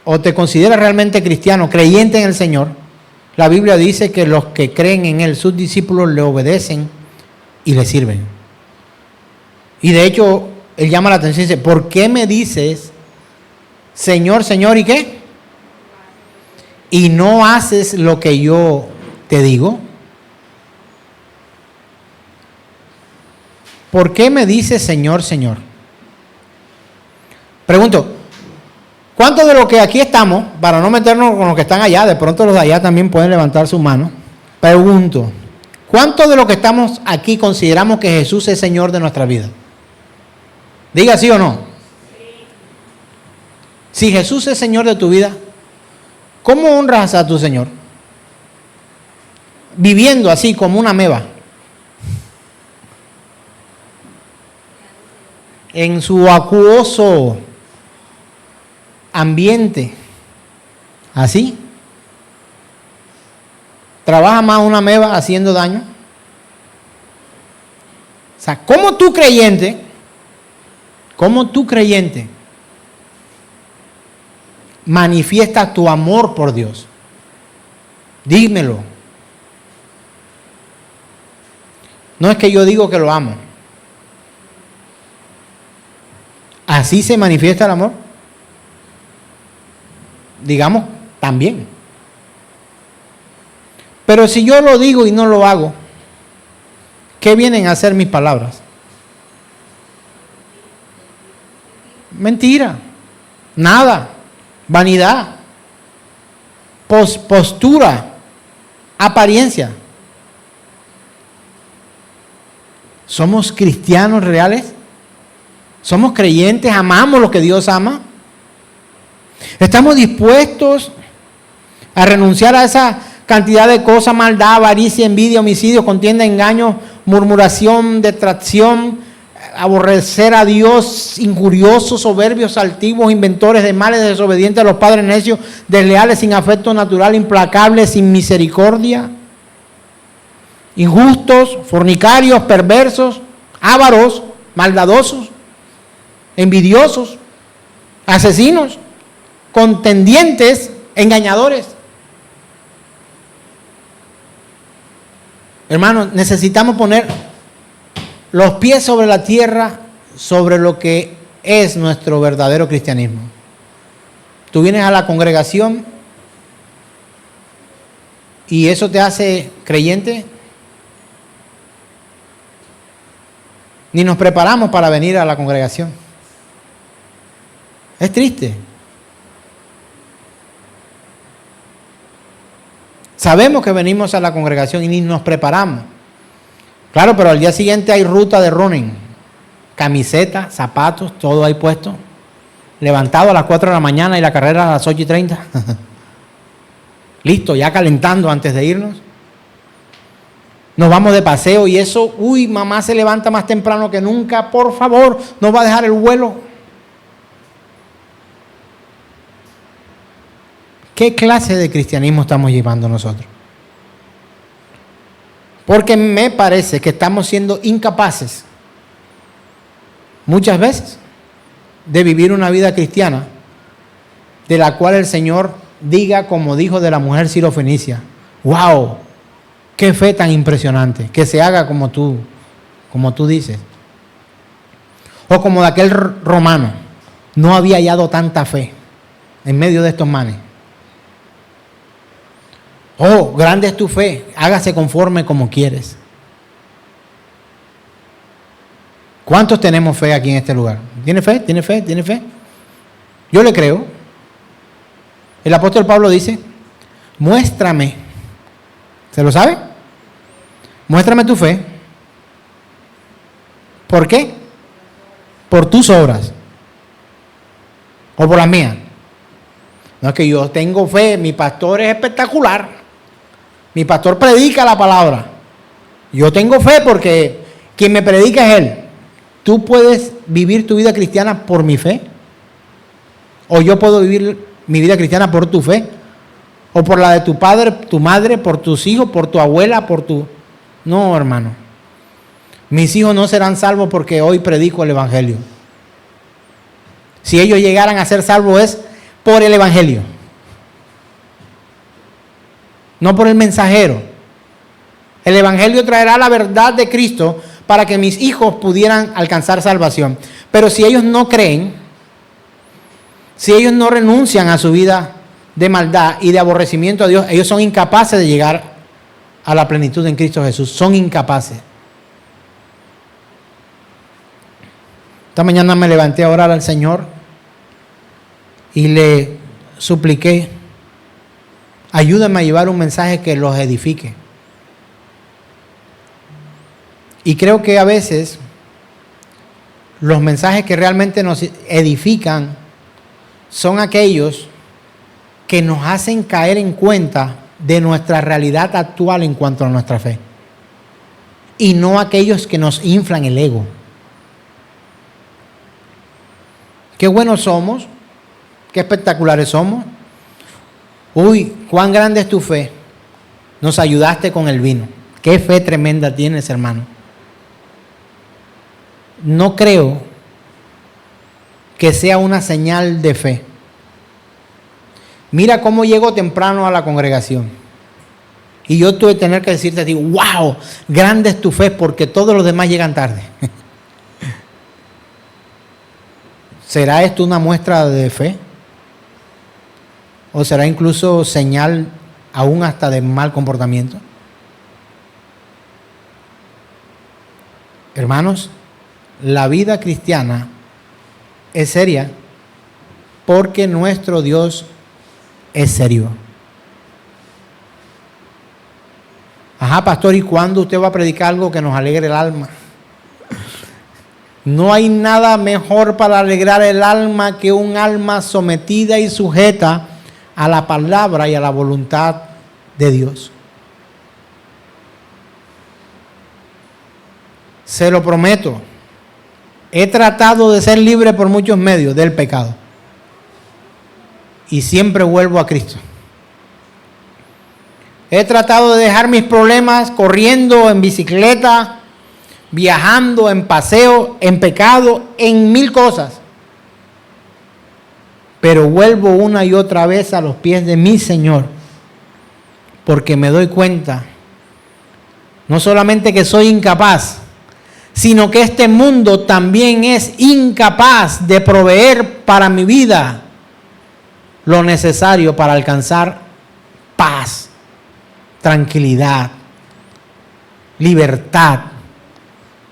o te consideras realmente cristiano, creyente en el Señor, la Biblia dice que los que creen en Él, sus discípulos, le obedecen y le sirven. Y de hecho, Él llama la atención y dice, ¿por qué me dices, Señor, Señor, y qué? ¿Y no haces lo que yo te digo? ¿Por qué me dices Señor, Señor? Pregunto, ¿cuántos de los que aquí estamos, para no meternos con los que están allá, de pronto los de allá también pueden levantar su mano? Pregunto, ¿cuántos de los que estamos aquí consideramos que Jesús es Señor de nuestra vida? Diga sí o no. Si Jesús es Señor de tu vida, ¿cómo honras a tu Señor? Viviendo así como una ameba. En su acuoso ambiente. Así. ¿Trabaja más una ameba haciendo daño? O sea, ¿cómo tú creyente manifiesta tu amor por Dios? Dímelo. No es que yo digo que lo amo. ¿Así se manifiesta el amor? Digamos, también. Pero si yo lo digo y no lo hago, ¿Qué vienen a hacer mis palabras? Mentira, nada, vanidad, postura, apariencia. ¿Somos cristianos reales? ¿Somos creyentes? ¿Amamos lo que Dios ama? ¿Estamos dispuestos a renunciar a esa cantidad de cosas, maldad, avaricia, envidia, homicidio, contienda, engaño, murmuración, detracción, aborrecer a Dios, injuriosos, soberbios, altivos, inventores de males, desobedientes a los padres, necios, desleales, sin afecto natural, implacables, sin misericordia, injustos, fornicarios, perversos, ávaros, maldadosos, envidiosos, asesinos, contendientes, engañadores? Hermanos, necesitamos poner los pies sobre la tierra, sobre lo que es nuestro verdadero cristianismo. Tú vienes a la congregación y eso te hace creyente. Ni nos preparamos para venir a la congregación. Es triste. Sabemos que venimos a la congregación y ni nos preparamos. Claro, pero al día siguiente hay ruta de running. Camiseta, zapatos, todo ahí puesto. Levantado a las 4 de la mañana y la carrera a las 8:30. Listo, ya calentando antes de irnos. Nos vamos de paseo y eso, uy, mamá se levanta más temprano que nunca. Por favor, no va a dejar el vuelo. ¿Qué clase de cristianismo estamos llevando nosotros? Porque me parece que estamos siendo incapaces, muchas veces, de vivir una vida cristiana, de la cual el Señor diga, como dijo de la mujer sirofenicia, ¡wow! ¡Qué fe tan impresionante! Que se haga como tú dices. O como de aquel romano, no había hallado tanta fe en medio de estos manes. Oh, grande es tu fe, hágase conforme como quieres. ¿Cuántos tenemos fe aquí en este lugar? ¿Tiene fe? ¿Tiene fe? ¿Tiene fe? Yo le creo. El apóstol Pablo dice, muéstrame. ¿Se lo sabe? Muéstrame tu fe. ¿Por qué? Por tus obras. O por las mías. No es que yo tengo fe, mi pastor es espectacular. Mi pastor predica la palabra. Yo tengo fe porque quien me predica es él. ¿Tú puedes vivir tu vida cristiana por mi fe? ¿O yo puedo vivir mi vida cristiana por tu fe? ¿O por la de tu padre, tu madre, por tus hijos, por tu abuela, por tu...? No, hermano. Mis hijos no serán salvos porque hoy predico el evangelio. Si ellos llegaran a ser salvos es por el evangelio. No por el mensajero. El evangelio traerá la verdad de Cristo para que mis hijos pudieran alcanzar salvación. Pero si ellos no creen, si ellos no renuncian a su vida de maldad y de aborrecimiento a Dios, ellos son incapaces de llegar a la plenitud en Cristo Jesús. Son incapaces. Esta mañana me levanté a orar al Señor y le supliqué, ayúdame a llevar un mensaje que los edifique. Y creo que a veces los mensajes que realmente nos edifican son aquellos que nos hacen caer en cuenta de nuestra realidad actual en cuanto a nuestra fe. Y no aquellos que nos inflan el ego. Qué buenos somos, qué espectaculares somos. Uy, cuán grande es tu fe. Nos ayudaste con el vino. Qué fe tremenda tienes, hermano. No creo que sea una señal de fe. Mira cómo llego temprano a la congregación. Y yo tuve que tener que decirte a ti, wow, grande es tu fe porque todos los demás llegan tarde. ¿Será esto una muestra de fe? ¿O será incluso señal aún hasta de mal comportamiento? Hermanos, la vida cristiana es seria porque nuestro Dios es serio. Ajá, pastor, ¿y cuándo usted va a predicar algo que nos alegre el alma? No hay nada mejor para alegrar el alma que un alma sometida y sujeta a la palabra y a la voluntad de Dios. Se lo prometo, he tratado de ser libre por muchos medios del pecado y siempre vuelvo a Cristo. He tratado de dejar mis problemas corriendo, en bicicleta, viajando, en paseo, en pecado, en mil cosas. Pero vuelvo una y otra vez a los pies de mi Señor, porque me doy cuenta, no solamente que soy incapaz, sino que este mundo también es incapaz de proveer para mi vida lo necesario para alcanzar paz, tranquilidad, libertad,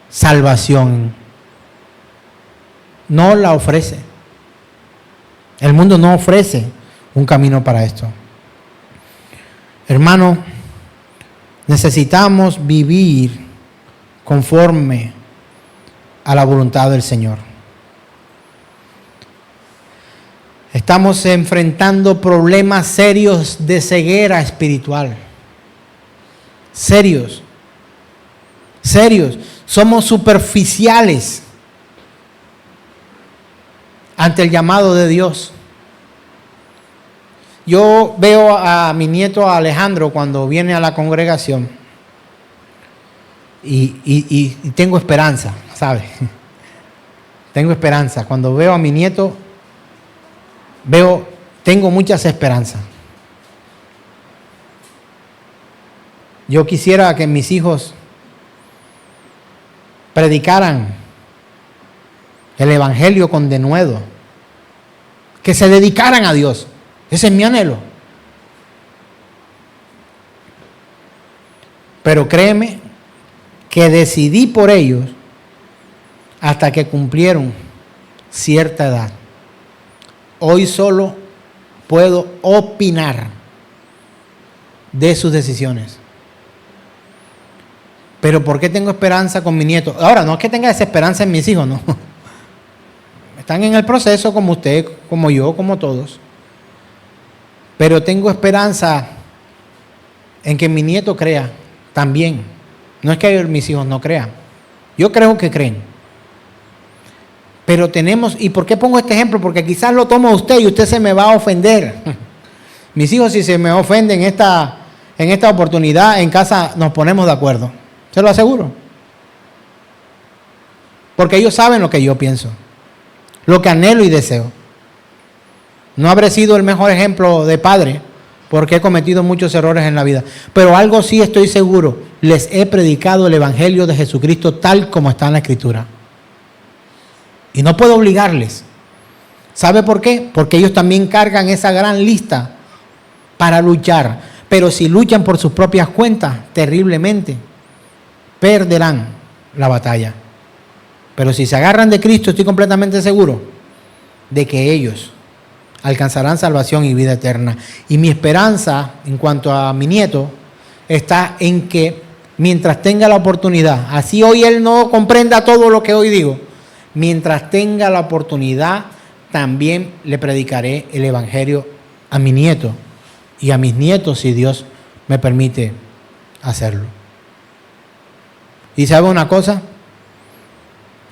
salvación. No la ofrece. El mundo no ofrece un camino para esto. Hermano, necesitamos vivir conforme a la voluntad del Señor. Estamos enfrentando problemas serios de ceguera espiritual. Serios. Somos superficiales ante el llamado de Dios. Yo veo a mi nieto Alejandro cuando viene a la congregación y tengo esperanza, ¿sabe? Tengo esperanza. Cuando veo a mi nieto, tengo muchas esperanzas. Yo quisiera que mis hijos predicaran el evangelio con denuedo, que se dedicaran a Dios. Ese es mi anhelo. Pero créeme que decidí por ellos hasta que cumplieron cierta edad. Hoy solo puedo opinar de sus decisiones. Pero ¿por qué tengo esperanza con mi nieto? Ahora, no es que tenga esa esperanza en mis hijos, no. Están en el proceso como usted, como yo, como todos. Pero tengo esperanza en que mi nieto crea también. No es que mis hijos no crean. Yo creo que creen. Pero tenemos, ¿y por qué pongo este ejemplo? Porque quizás lo toma usted y usted se me va a ofender. Mis hijos, si se me ofenden en esta oportunidad, en casa nos ponemos de acuerdo. Se lo aseguro. Porque ellos saben lo que yo pienso, lo que anhelo y deseo. No habré sido el mejor ejemplo de padre, porque he cometido muchos errores en la vida. Pero algo sí estoy seguro, les he predicado el evangelio de Jesucristo tal como está en la Escritura. Y no puedo obligarles. ¿Sabe por qué? Porque ellos también cargan esa gran lista para luchar. Pero si luchan por sus propias cuentas, terriblemente perderán la batalla. Pero si se agarran de Cristo, estoy completamente seguro de que ellos alcanzarán salvación y vida eterna. Y mi esperanza en cuanto a mi nieto está en que mientras tenga la oportunidad, así hoy él no comprenda todo lo que hoy digo, mientras tenga la oportunidad, también le predicaré el evangelio a mi nieto y a mis nietos, si Dios me permite hacerlo. ¿Y sabe una cosa?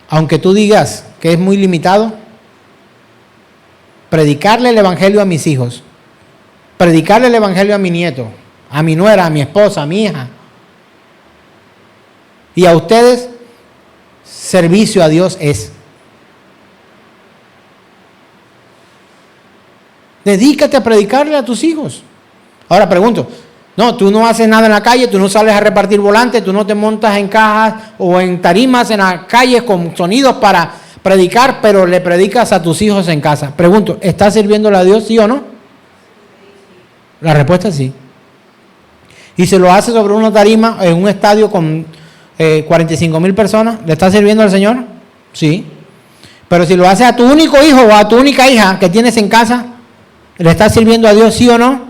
Aunque tú digas que es muy limitado, predicarle el evangelio a mis hijos, predicarle el evangelio a mi nieto, a mi nuera, a mi esposa, a mi hija, y a ustedes, servicio a Dios es. Dedícate a predicarle a tus hijos. Ahora pregunto, no, tú no haces nada en la calle, tú no sales a repartir volantes, tú no te montas en cajas o en tarimas en las calles con sonidos para predicar, pero le predicas a tus hijos en casa. Pregunto, ¿estás sirviéndole a Dios, sí o no? La respuesta es sí. Y se lo hace sobre una tarima en un estadio con 45,000 personas, ¿le está sirviendo al Señor? Sí. Pero si lo haces a tu único hijo o a tu única hija que tienes en casa, ¿le está sirviendo a Dios, sí o no?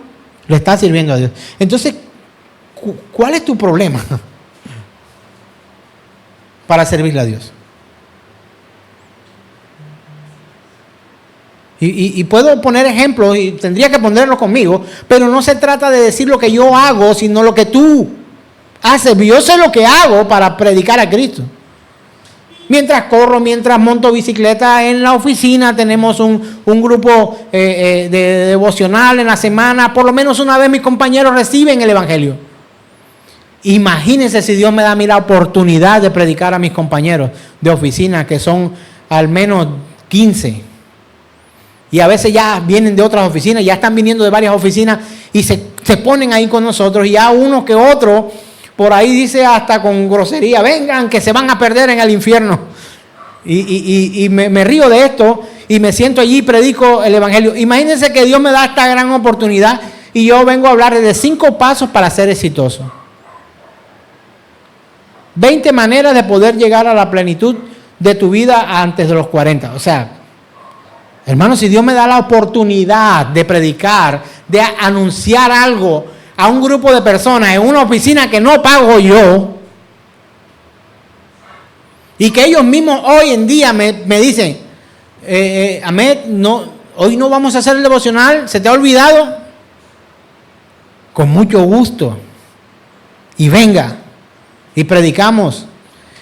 Le está sirviendo a Dios. Entonces, ¿cuál es tu problema para servirle a Dios? Y puedo poner ejemplos, y tendría que ponerlos conmigo, pero no se trata de decir lo que yo hago, sino lo que tú haces. Yo sé lo que hago para predicar a Cristo. Mientras corro, mientras monto bicicleta en la oficina, tenemos un grupo de devocional en la semana. Por lo menos una vez mis compañeros reciben el Evangelio. Imagínense si Dios me da a mí la oportunidad de predicar a mis compañeros de oficina, que son al menos 15. Y a veces ya vienen de otras oficinas, ya están viniendo de varias oficinas y se ponen ahí con nosotros. Y ya uno que otro por ahí dice hasta con grosería: vengan que se van a perder en el infierno. Y me río de esto y me siento allí y predico el Evangelio. Imagínense que Dios me da esta gran oportunidad y yo vengo a hablarles de 5 pasos para ser exitoso. 20 maneras de poder llegar a la plenitud de tu vida antes de los 40. O sea, hermano, si Dios me da la oportunidad de predicar, de anunciar algo a un grupo de personas en una oficina que no pago yo, y que ellos mismos hoy en día me dicen: Ahmed, hoy no vamos a hacer el devocional, ¿se te ha olvidado? Con mucho gusto. Y venga, y predicamos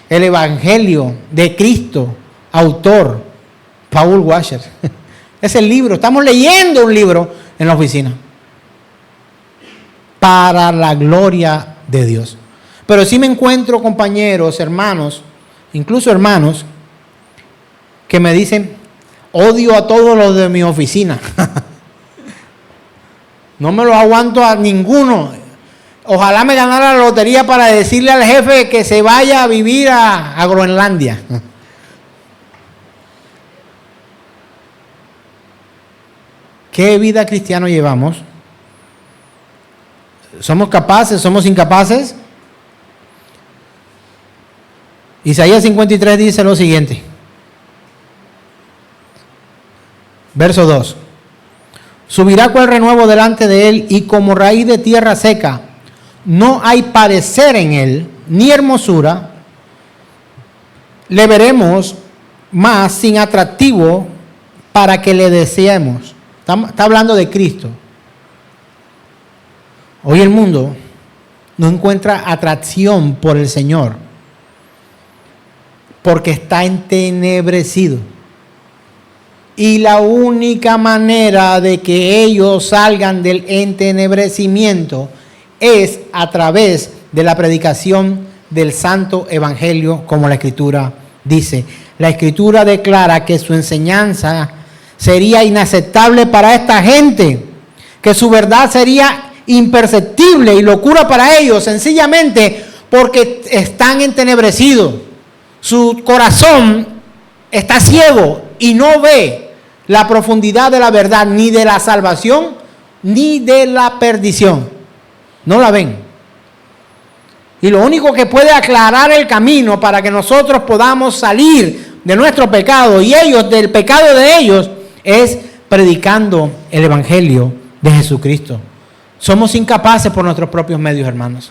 el Evangelio de Cristo, autor Paul Washer. Es el libro, estamos leyendo un libro en la oficina. Para la gloria de Dios. Pero sí me encuentro compañeros, hermanos, incluso hermanos, que me dicen: odio a todos los de mi oficina. No me los aguanto a ninguno. Ojalá me ganara la lotería para decirle al jefe que se vaya a vivir a Groenlandia. ¿Qué vida cristiana llevamos? ¿Somos capaces? ¿Somos incapaces? Isaías 53 dice lo siguiente. Verso 2. Subirá cual renuevo delante de él y como raíz de tierra seca. No hay parecer en él, ni hermosura. Le veremos más sin atractivo para que le deseemos. Está hablando de Cristo. Hoy el mundo no encuentra atracción por el Señor porque está entenebrecido. Y la única manera de que ellos salgan del entenebrecimiento es a través de la predicación del Santo Evangelio, como la Escritura dice. La Escritura declara que su enseñanza sería inaceptable para esta gente, que su verdad sería imperceptible y locura para ellos, sencillamente porque están entenebrecidos. Su corazón está ciego y no ve la profundidad de la verdad, ni de la salvación, ni de la perdición. No la ven. Y lo único que puede aclarar el camino para que nosotros podamos salir de nuestro pecado y ellos del pecado de ellos es predicando el Evangelio de Jesucristo. Somos incapaces por nuestros propios medios, hermanos.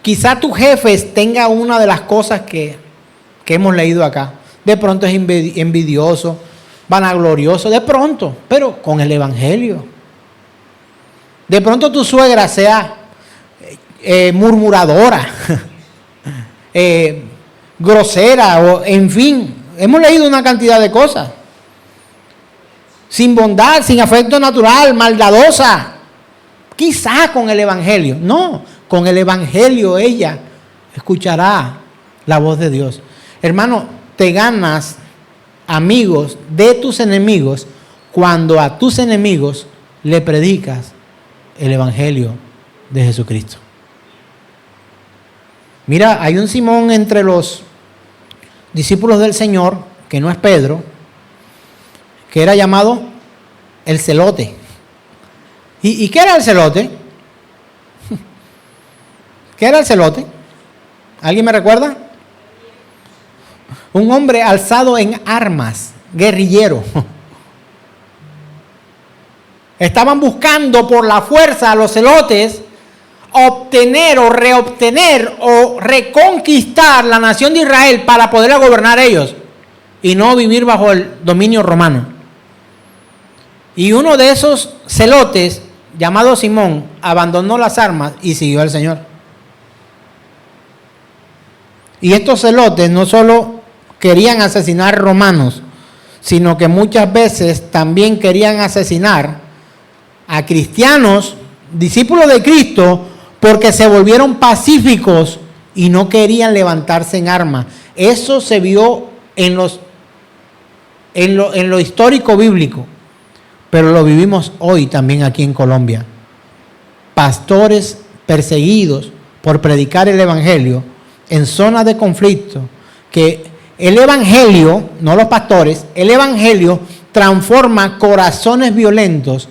Quizá tu jefe tenga una de las cosas que hemos leído acá. De pronto es envidioso, vanaglorioso, de pronto, pero con el Evangelio. De pronto tu suegra sea murmuradora, grosera, o en fin, hemos leído una cantidad de cosas. Sin bondad, sin afecto natural, maldadosa. Quizá con el Evangelio. No, con el Evangelio ella escuchará la voz de Dios. Hermano, te ganas amigos de tus enemigos cuando a tus enemigos le predicas el Evangelio de Jesucristo. Mira, hay un Simón entre los discípulos del Señor, que no es Pedro, que era llamado el celote. ¿Y qué era el celote? ¿Qué era el celote? ¿Alguien me recuerda? Un hombre alzado en armas, guerrillero. Estaban buscando por la fuerza a los celotes obtener o reobtener o reconquistar la nación de Israel para poder gobernar ellos y no vivir bajo el dominio romano. Y uno de esos celotes, llamado Simón, abandonó las armas y siguió al Señor. Y estos celotes no solo querían asesinar romanos, sino que muchas veces también querían asesinar a cristianos, discípulos de Cristo, porque se volvieron pacíficos y no querían levantarse en armas. Eso se vio en lo histórico bíblico, pero lo vivimos hoy también aquí en Colombia. Pastores perseguidos por predicar el evangelio en zonas de conflicto, que el evangelio, no los pastores, el evangelio transforma corazones violentos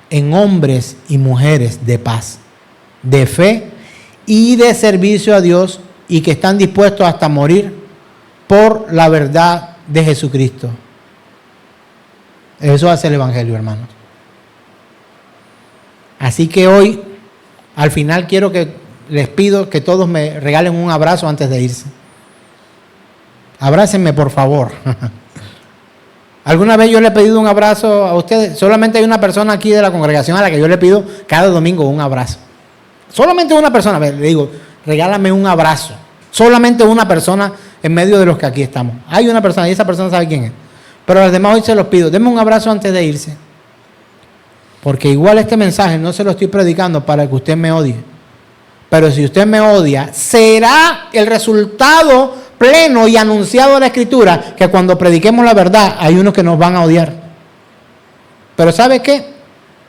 en hombres y mujeres de paz, de fe y de servicio a Dios, y que están dispuestos hasta morir por la verdad de Jesucristo. Eso hace el evangelio, hermanos. Así que hoy, al final, les pido que todos me regalen un abrazo antes de irse. Abrácenme, por favor. ¿Alguna vez yo le he pedido un abrazo a ustedes? Solamente hay una persona aquí de la congregación a la que yo le pido cada domingo un abrazo. Solamente una persona. Le digo, regálame un abrazo. Solamente una persona en medio de los que aquí estamos. Hay una persona y esa persona sabe quién es. Pero a los demás hoy se los pido. Denme un abrazo antes de irse. Porque igual este mensaje no se lo estoy predicando para que usted me odie. Pero si usted me odia, será el resultado pleno y anunciado de la Escritura que cuando prediquemos la verdad hay unos que nos van a odiar. Pero ¿sabe qué?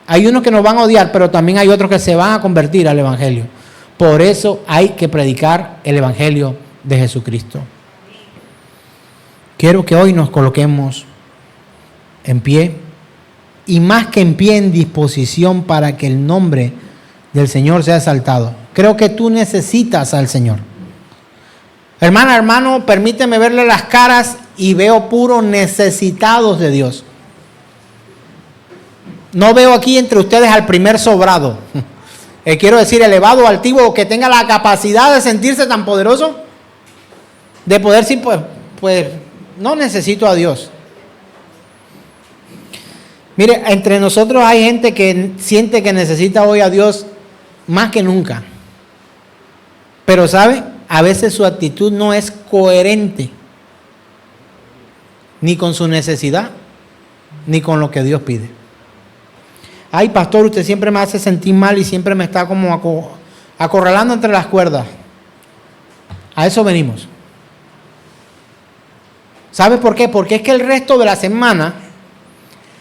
Hay unos que nos van a odiar, pero también hay otros que se van a convertir al Evangelio. Por eso hay que predicar el Evangelio de Jesucristo. Quiero que hoy nos coloquemos en pie, y más que en pie, en disposición para que el nombre del Señor sea exaltado. Creo que tú necesitas al Señor. Hermana, hermano, permíteme verle las caras y veo puros necesitados de Dios. No veo aquí entre ustedes al primer sobrado. Quiero decir, elevado, altivo, que tenga la capacidad de sentirse tan poderoso, de poder decir, pues no necesito a Dios. Mire, entre nosotros hay gente que siente que necesita hoy a Dios más que nunca. Pero ¿sabe? A veces su actitud no es coherente ni con su necesidad, ni con lo que Dios pide. Ay, pastor, usted siempre me hace sentir mal y siempre me está como acorralando entre las cuerdas. A eso venimos. ¿Sabe por qué? Porque es que el resto de la semana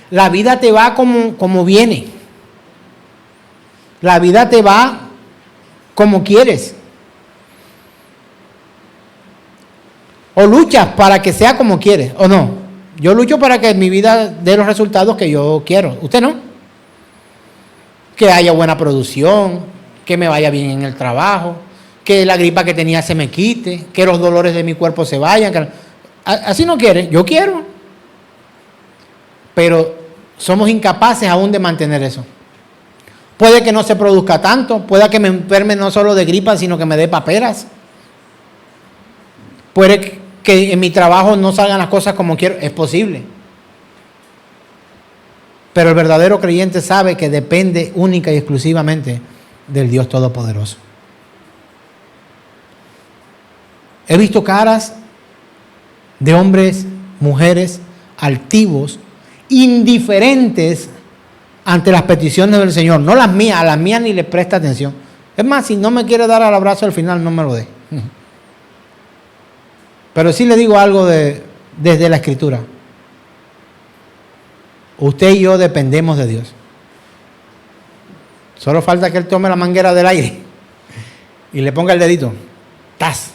la vida te va como viene. La vida te va como quieres. O luchas para que sea como quieres, o no. Yo lucho para que mi vida dé los resultados que yo quiero. ¿Usted no? Que haya buena producción, que me vaya bien en el trabajo, que la gripa que tenía se me quite, que los dolores de mi cuerpo se vayan. Así no quiere, yo quiero. Pero somos incapaces aún de mantener eso. Puede que no se produzca tanto, puede que me enferme no solo de gripa, sino que me dé paperas. Puede que en mi trabajo no salgan las cosas como quiero, es posible. Pero el verdadero creyente sabe que depende única y exclusivamente del Dios Todopoderoso. He visto caras de hombres, mujeres, altivos, indiferentes ante las peticiones del Señor. No las mías, a las mías ni le presta atención. Es más, si no me quiere dar al abrazo al final, no me lo dé. Pero sí le digo algo desde la Escritura. Usted y yo dependemos de Dios. Solo falta que Él tome la manguera del aire y le ponga el dedito. ¡Tas!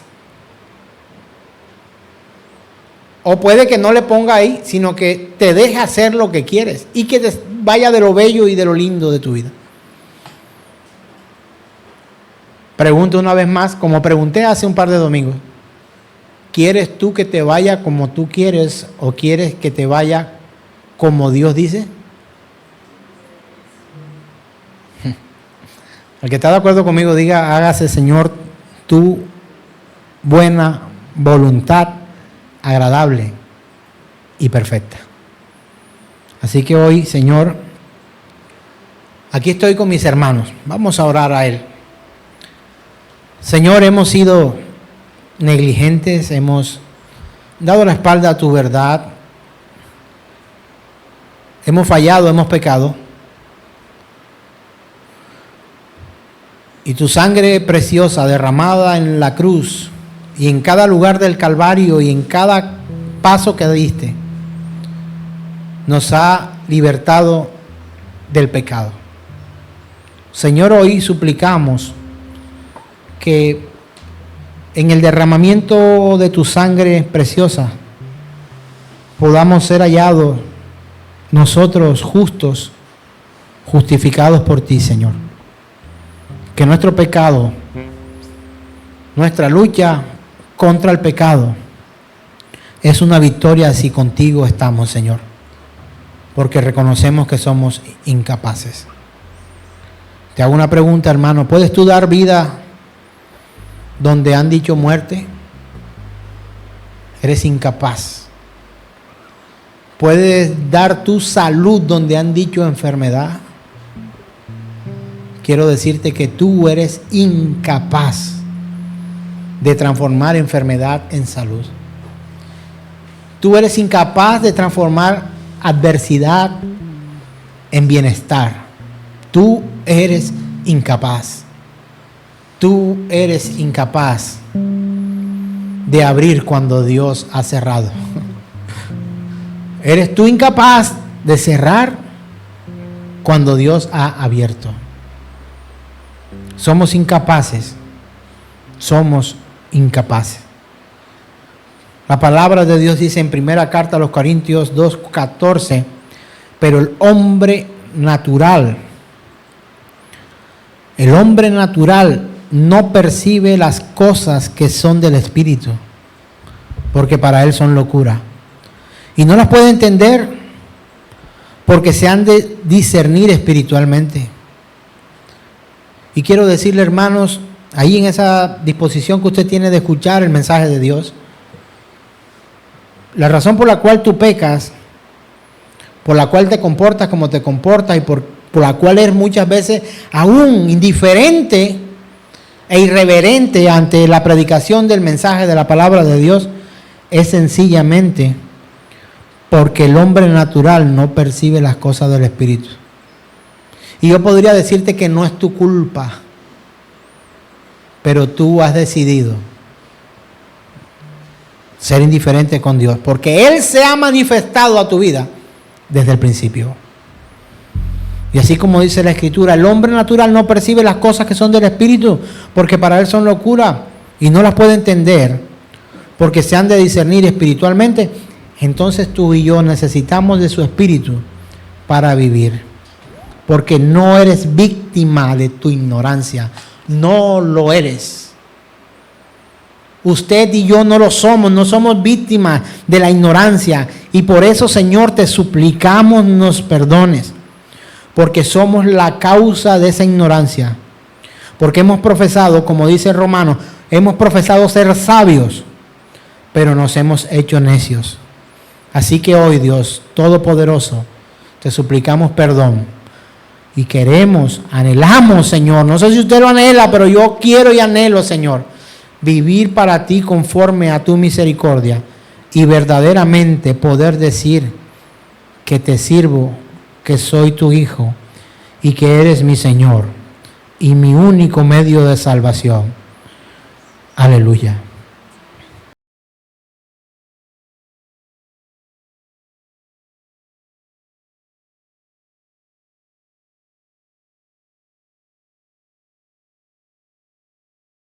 O puede que no le ponga ahí, sino que te deje hacer lo que quieres y que te vaya de lo bello y de lo lindo de tu vida. Pregunto una vez más, como pregunté hace un par de domingos. ¿Quieres tú que te vaya como tú quieres o quieres que te vaya como Dios dice? El que está de acuerdo conmigo diga, hágase Señor tu buena voluntad, agradable y perfecta. Así que hoy, Señor, aquí estoy con mis hermanos. Vamos a orar a Él. Señor, hemos sido negligentes, hemos dado la espalda a tu verdad, hemos fallado, hemos pecado. Y tu sangre preciosa derramada en la cruz y en cada lugar del Calvario y en cada paso que diste, nos ha libertado del pecado. Señor, hoy suplicamos que en el derramamiento de tu sangre preciosa podamos ser hallados nosotros justos, justificados por ti, Señor. Que nuestro pecado, nuestra lucha contra el pecado, es una victoria si contigo estamos, Señor. Porque reconocemos que somos incapaces. Te hago una pregunta, hermano. ¿Puedes tú dar vida donde han dicho muerte? Eres incapaz. ¿Puedes dar tu salud donde han dicho enfermedad? Quiero decirte que tú eres incapaz de transformar enfermedad en salud. Tú eres incapaz de transformar adversidad en bienestar. Tú eres incapaz. Tú eres incapaz de abrir cuando Dios ha cerrado. ¿Eres tú incapaz de cerrar cuando Dios ha abierto? Somos incapaces. Somos incapaces. La palabra de Dios dice en primera carta a los Corintios 2:14, pero el hombre natural no percibe las cosas que son del Espíritu, porque para él son locura. Y no las puede entender porque se han de discernir espiritualmente. Y quiero decirle, hermanos, ahí en esa disposición que usted tiene de escuchar el mensaje de Dios, la razón por la cual tú pecas, por la cual te comportas como te comportas y por la cual eres muchas veces aún indiferente e irreverente ante la predicación del mensaje de la palabra de Dios, es sencillamente porque el hombre natural no percibe las cosas del Espíritu. Y yo podría decirte que no es tu culpa, pero tú has decidido ser indiferente con Dios, porque Él se ha manifestado a tu vida desde el principio. Y así como dice la Escritura, el hombre natural no percibe las cosas que son del Espíritu, porque para él son locura y no las puede entender, porque se han de discernir espiritualmente. Entonces tú y yo necesitamos de su Espíritu para vivir, porque no eres víctima de tu ignorancia, no lo eres. Usted y yo no lo somos, no somos víctimas de la ignorancia, y por eso, Señor, te suplicamos nos perdones, porque somos la causa de esa ignorancia, porque hemos profesado, como dice Romanos, hemos profesado ser sabios, pero nos hemos hecho necios. Así que hoy, Dios Todopoderoso, te suplicamos perdón y queremos, anhelamos, Señor, no sé si usted lo anhela, pero yo quiero y anhelo, Señor, vivir para ti conforme a tu misericordia y verdaderamente poder decir que te sirvo, que soy tu hijo y que eres mi Señor y mi único medio de salvación. Aleluya.